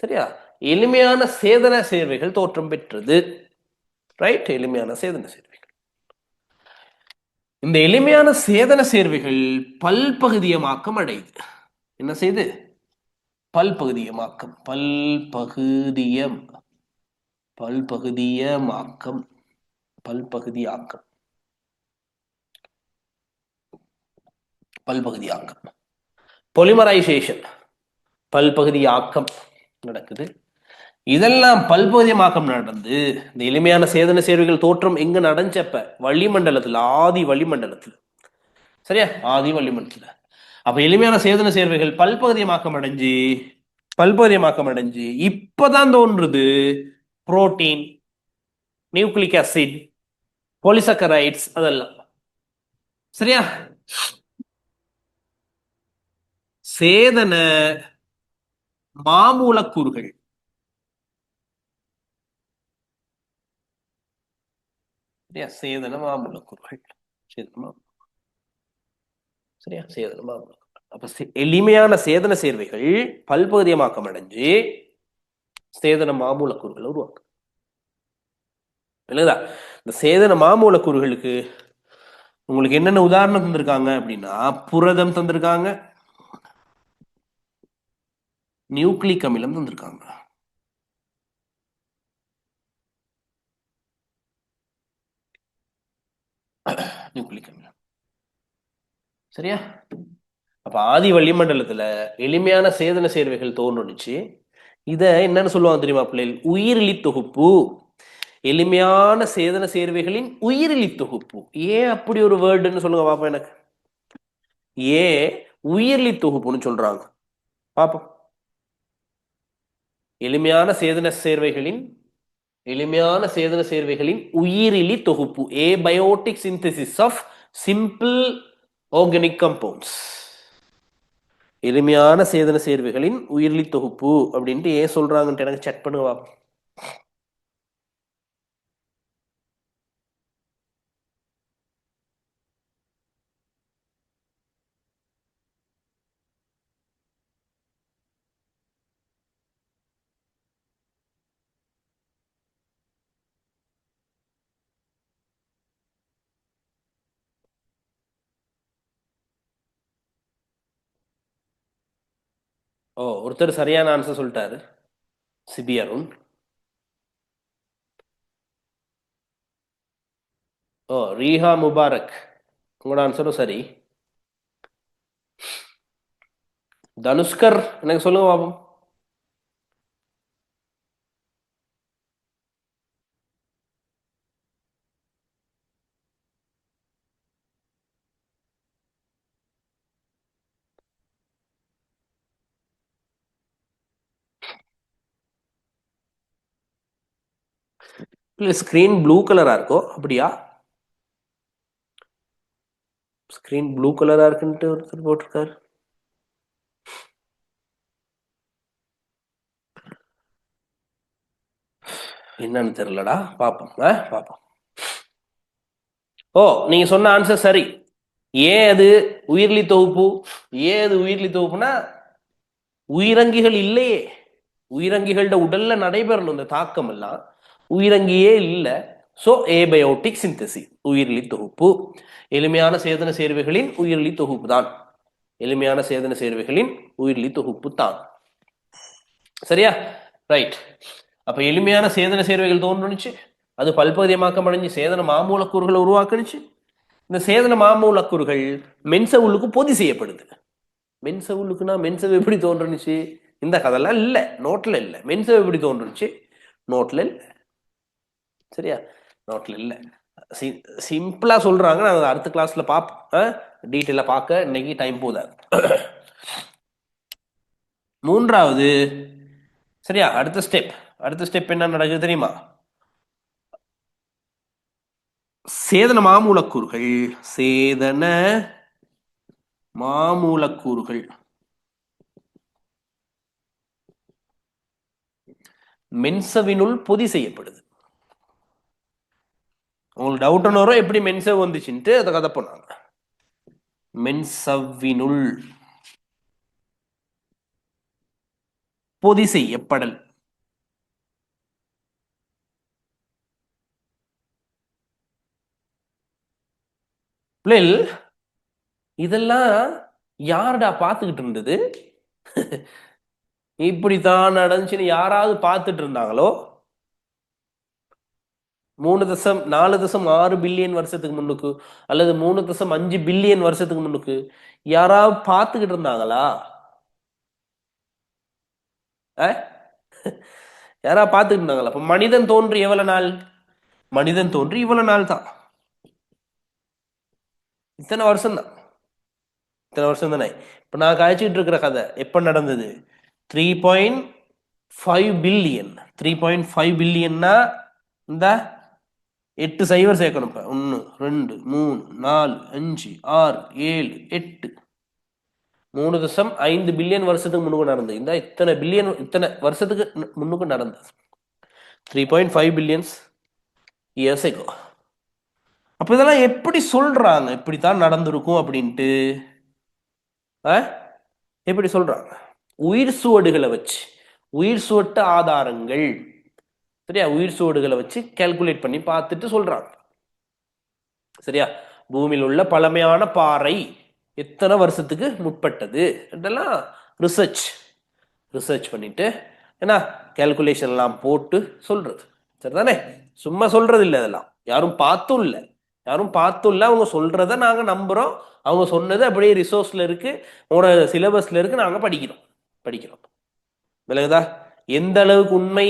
சரியா எளிமையான சேதன சேர்வைகள் தோற்றம் பெற்றது. ரைட், எளிமையான சேதன சேர்வைகள். இந்த எளிமையான சேதன சேர்வைகள் பல்பகுதியமாக்கம் அடையுது. என்ன செய்து? பல்பகுதியமாக்கம். பல்பகுதியமாக்கம். பல்பகுதியாக்கம். பொலிமரைசேஷன், பல்பகுதியாக்கம் நடக்குது. இதெல்லாம் பல்பகுதியமாக்கம் நடந்து இந்த எளிமையான சேதன சேர்வைகள் தோற்றம் எங்க நடஞ்சப்ப? வளிமண்டலத்துல, ஆதி வளிமண்டலத்துல. சரியா, ஆதி வளிமண்டலத்துல. அப்ப எளிமையான சேதன சேர்வைகள் பல்பகுதியமாக்கம் அடைஞ்சு இப்பதான் தோன்றுது புரோட்டீன், நியூக்ளிக் ஆசிட், பாலிசக்கரைட்ஸ், அதெல்லாம். சரியா, சேதன மாமூலக்கூறுகள். சேதன மாமூலக்கூறுகள். சரியா, சேதன மாமூலக்கூறுகள். அப்ப எளிமையான சேதன சேர்வைகள் பல்பகுதியமாக்கம் அடைஞ்சு சேதன மாமூலக்கூறுகளை உருவாக்கு. இல்லைங்களா? இந்த சேதன மாமூலக்கூறுகளுக்கு உங்களுக்கு என்னென்ன உதாரணம் தந்திருக்காங்க அப்படின்னா, புரதம் தந்திருக்காங்க, நியூக்ளிக் அமிலம் தந்திருக்காங்க. நியூக்ளிக் அமிலம். சரியா, அப்ப ஆதி வளிமண்டலத்துல எளிமையான சேதன சேர்வைகள் தோன்றுச்சு. இத என்னன்னு சொல்லுவாங்க தெரியுமா பிள்ளைகள்? உயிரிலி தொகுப்பு. எளிமையான சேதன சேர்வைகளின் உயிரிலி தொகுப்பு. ஏன் அப்படி ஒரு வேர்டுன்னு சொல்லுங்க பாப்பா எனக்கு. ஏன் உயிரிலி தொகுப்புன்னு சொல்றாங்க பாப்போம். எளிமையான சேதன சேர்வைகளின் உயிரிலி தொகுப்பு. Abiotic synthesis of simple organic compounds. எளிமையான சேதன சேர்வைகளின் உயிரிலி தொகுப்பு அப்படின்ட்டு ஏன் சொல்றாங்கன்ட்டு எனக்கு செக் பண்ணுங்க பாப்போம். ஒருத்தர் சரியான ஆன்சர் சொல்லிட்டாரு, சிபி அருண். ரீஹா முபாரக், உங்களோட ஆன்சரும் சரி. தனுஷ்கர், எனக்கு சொல்லுங்க பாப்போம். ஸ்கிரீன் ப்ளூ கலரா இருக்கோ? அப்படியா? ஸ்கிரீன் ப்ளூ கலரா இருக்குன்ட்டு ஒருத்தர் போட்டிருக்காரு. என்னன்னு தெரியலடா, பாப்போம் பாப்போம். நீங்க சொன்ன ஆன்சர் சரி. ஏன் அது உயிர்லி தொகுப்பு? ஏன் அது உயிர்லி தொகுப்புனா, உயிரங்கிகள் இல்லையே. உயிரங்கிகளோட உடல்ல நடைபெறணும் இந்த தாக்கம் எல்லாம், உயிரங்கியே இல்லை. சோ ஏபயோட்டிக் சிந்தசிஸ், உயிர்லி தொகுப்பு. எளிமையான சேதன சேர்வைகளின் உயிர்லி தொகுப்பு தான். எளிமையான சேதன சேர்வைகளின் உயிர்லி தொகுப்பு தான். சரியா, ரைட். அப்ப எளிமையான சேதன சேர்வைகள் தோன்றுச்சு, அது பல்பகுதியமாக்கம் அடைஞ்சு சேதன மாமூலக்கூறுகளை உருவாக்குனுச்சு. இந்த சேதன மாமூலக்கூறுகள் மென்சவுலுக்கு பொதி செய்யப்படுது. மென்சவுலுக்குன்னா மென்சவ் எப்படி தோன்றுச்சு? இந்த கதெல்லாம் இல்ல, நோட்ல இல்ல. மென்சவ் எப்படி தோன்றுச்சு? நோட்ல இல்ல. சரியா, நோட்ல இல்ல. சிம்பிளா சொல்றாங்க, நான் அடுத்த கிளாஸ்ல பார்ப்போம். டீட்டெயிலா பார்க்க இன்னைக்கு டைம் போதாது. மூன்றாவது, சரியா, அடுத்த ஸ்டெப் என்ன நடக்குது தெரியுமா? சேதன மாமூலக்கூறுகள் மென்சவினுள் பொதி செய்யப்படுது. உங்களுக்கு டவுட் வரும் எப்படி மென்சவ் வந்துச்சுன்ட்டு அதை கதை பண்ணாங்க. மென்சவ்வினுள் பொதி செய்யப்படல். இதெல்லாம் யாருடா பார்த்துக்கிட்டு இருந்தது? இப்படித்தான் நடந்துச்சுன்னு யாராவது பார்த்துட்டு இருந்தாங்களோ? 3.4.6 பில்லியன் வருஷத்துக்கு முன்னுக்கு அல்லது 3.5 பில்லியன் வருஷத்துக்கு முன்னுக்கு யாராவது பார்த்துக்கிட்டு இருந்தாங்களா? யாராவது பார்த்துக்கிட்டு இருந்தாங்களா? அப்ப மனிதன் தோன்றி எவ்வளவு நாள்? மனிதன் தோன்றி இவ்வளவு நாள் தான். இத்தனை வருஷம் தான். இத்தனை வருஷம் தானே. இப்ப நான் காய்ச்சிட்டு இருக்கிற கதை எப்ப நடந்தது? 3.5 பில்லியன். 3.5 பில்லியன்னா இந்த 8 சைவர் சேர்க்கணும். இப்ப 1 2 3 4 5 6 7 8 3.5 பில்லியன் வருஷத்துக்கு முன்னுக்கு நடந்தது. இந்த இத்தனை பில்லியன் இத்தனை வருஷத்துக்கு முன்னுக்கு நடந்தது. 3.5 பில்லியன்ஸ் இயர்ஸ் எகோ. அப்ப இதெல்லாம் எப்படி சொல்றாங்க இப்படித்தான் நடந்திருக்கும் அப்படின்ட்டு? எப்படி சொல்றாங்க? உயிர் சுவடுகளை வச்சு, உயிர் சுவட்டு ஆதாரங்கள், சரியா, உயிர் சுவடுகளை வச்சு கால்குலேட் பண்ணி பார்த்துட்டு சொல்றாங்க. சரியா, பூமியில் உள்ள பழமையான பாறை எத்தனை வருஷத்துக்கு முற்பட்டது இதெல்லாம் ரிசர்ச் பண்ணிட்டு என்ன கால்குலேஷன் எல்லாம் போட்டு சொல்றது. சரிதானே? சும்மா சொல்றது இல்லை. அதெல்லாம் யாரும் பார்த்தும் இல்லை. அவங்க சொல்றத நாங்க நம்புறோம். அவங்க சொன்னது அப்படியே ரிசோர்ஸ்ல இருக்கு, உங்களோட சிலபஸ்ல இருக்கு, நாங்க படிக்கிறோம். விளங்குதா? எந்த அளவுக்கு உண்மை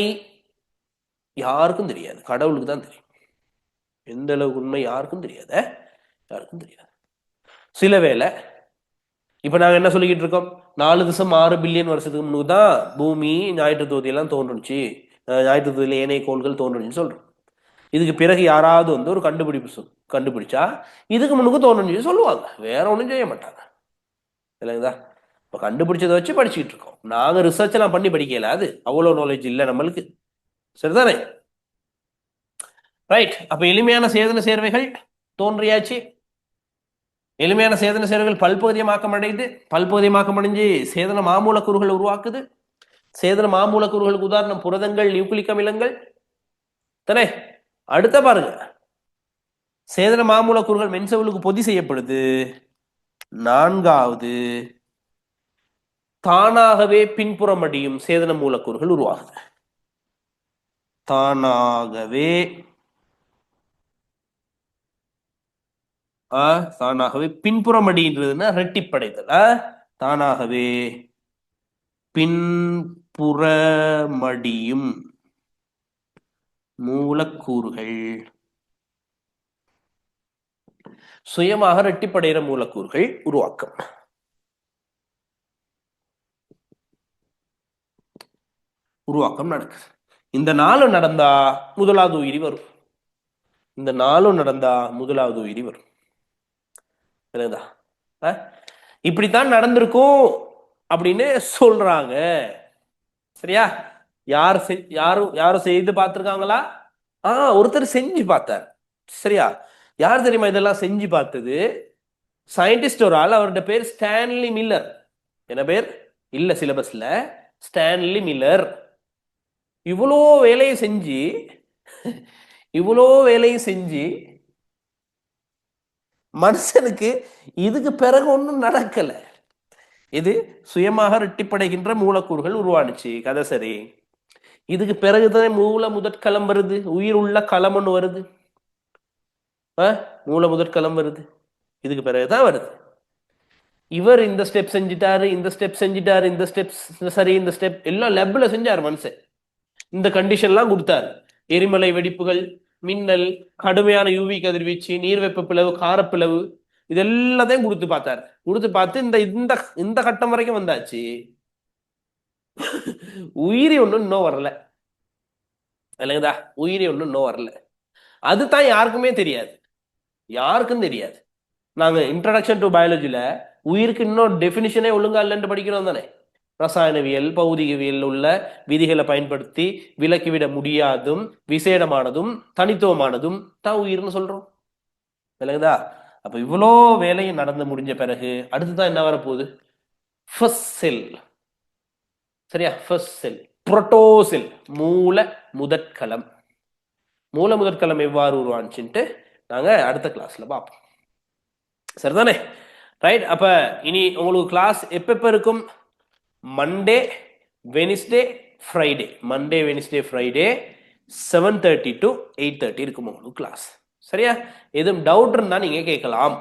யாருக்கும் தெரியாது, கடவுளுக்கு தான் தெரியும். எந்த அளவுக்கு உண்மை யாருக்கும் தெரியாது. சில வேளை இப்ப நாங்க என்ன சொல்லிக்கிட்டு இருக்கோம்? 4.6 பில்லியன் வருஷத்துக்கு முன்னுக்கு தான் பூமி, ஞாயிற்று தொகுதியெல்லாம் தோன்றுச்சு, ஞாயிற்று தொகுதியில ஏனைய கோள்கள் தோன்றுச்சுன்னு சொல்றோம். இதுக்கு பிறகு யாராவது வந்து ஒரு கண்டுபிடிச்சா இதுக்கு முன்னுக்கு தோணுன்னு சொல்லுவாங்க, வேற ஒன்றும் செய்ய மாட்டாங்க. இல்லைங்களா? இப்போ கண்டுபிடிச்சதை வச்சு படிச்சுக்கிட்டு இருக்கோம். நாங்க ரிசர்ச் எல்லாம் பண்ணி படிக்கல, அது அவ்வளோ நாலேஜ் இல்லை நம்மளுக்கு. சரிதானே? ரைட். அப்ப எளிமையான சேதன சேர்வைகள் தோன்றியாச்சு. எளிமையான சேதன சேர்வைகள் பல்பகுதியமாக்கம் அடைஞ்சு சேதன மாமூலக்கூறுகள் உருவாக்குது. சேதன மாமூலக்கூறுகளுக்கு உதாரணம் புரதங்கள், நியூக்ளிக் அமிலங்கள் தானே. அடுத்த பாருங்க, சேதன மாமூலக்கூறுகள் மென்சவுலுக்கு பொதி செய்யப்படுது. 4வது, தானாகவே பின்புறம் அடியும் சேதன மூலக்கூறுகள் உருவாகுது. தானாகவே பின்புறம் அடின்றதுன்னா ரெட்டிப்படைதல். தானாகவே பின்புறமடியும் மூலக்கூறுகள், சுயமாக ரெட்டிப்படைகிற மூலக்கூறுகள் உருவாக்கம். நடக்குது. இந்த 4 நடந்தா முதலாவது உயிரி வரும். இப்படித்தான் நடந்திருக்கும் அப்படின்னு சொல்றாங்க. சரியா? யாரும் செய்து பார்த்திருக்காங்களா? ஒருத்தர் செஞ்சு பார்த்தார். சரியா? யார் தெரியுமா இதெல்லாம் செஞ்சு பார்த்தது? சயின்டிஸ்ட் ஒரு ஆள். அவருடைய பேர் ஸ்டான்லி மில்லர். என்ன பேர்? இல்ல சிலபஸ்ல. Stanley Miller. இவ்வளோ வேலையை செஞ்சு மனுஷனுக்கு இதுக்கு பிறகு ஒன்றும் நடக்கல. இது சுயமாக ரெட்டிப்படைகின்ற மூலக்கூறுகள் உருவானுச்சு, கதை சரி. இதுக்கு பிறகுதான் முதற்களம் வருது, உயிர் உள்ள களம் ஒன்று வருது. முதற்களம் வருது, இதுக்கு பிறகுதான் வருது. இவர் இந்த ஸ்டெப் செஞ்சிட்டாரு, இந்த ஸ்டெப் சரி, இந்த ஸ்டெப் எல்லாம் லேப்ல செஞ்சாரு மனுஷன். இந்த கண்டிஷன்லாம் கொடுத்தாரு. எரிமலை வெடிப்புகள், மின்னல், கடுமையான யூவி கதிர்வீச்சு, நீர்வெப்ப பிளவு, காரப்பிளவு, இது எல்லாத்தையும் கொடுத்து பார்த்து இந்த கட்டம் வரைக்கும் வந்தாச்சு. உயிரி ஒண்ணு இன்னும் வரல. இல்லைங்கதா? உயிரி ஒண்ணு இன்னும் வரல. அதுதான் யாருக்கும் தெரியாது. நாங்க இன்ட்ரடக்ஷன் டு பயாலஜில உயிருக்கு இன்னும் டெபினிஷனே ஒழுங்கா இல்லைன்னு படிக்கிறோம் தானே. ரசாயனவியல் பௌதிகவியல் உள்ள விதிகளை பயன்படுத்தி விலக்கிவிட முடியாதும் விசேடமானதும் தனித்துவமானதும் தான் உயிர்னு சொல்றோம். விளங்குதா? அப்ப இவ்வளோ வேலையும் நடந்து முடிஞ்ச பிறகு அடுத்துதான் என்ன வரப்போகுது? First cell. சரியா? ஃபர்ஸ்ட் செல் புரோட்டோசெல், மூல முதற்கலம். மூல முதற்கலம் எவ்வாறு உருவாச்சுன்ட்டு நாங்க அடுத்த கிளாஸ்ல பார்ப்போம். சரிதானே? ரைட். அப்ப இனி உங்களுக்கு கிளாஸ் எப்ப இருக்கும்? Monday, Wednesday, Friday. Monday, Wednesday, Friday 7:30 to 8:30 இருக்கும் உங்களுக்கு கிளாஸ். சரியா? எதுவும் டவுட் இருந்தா நீங்க கேட்கலாம்.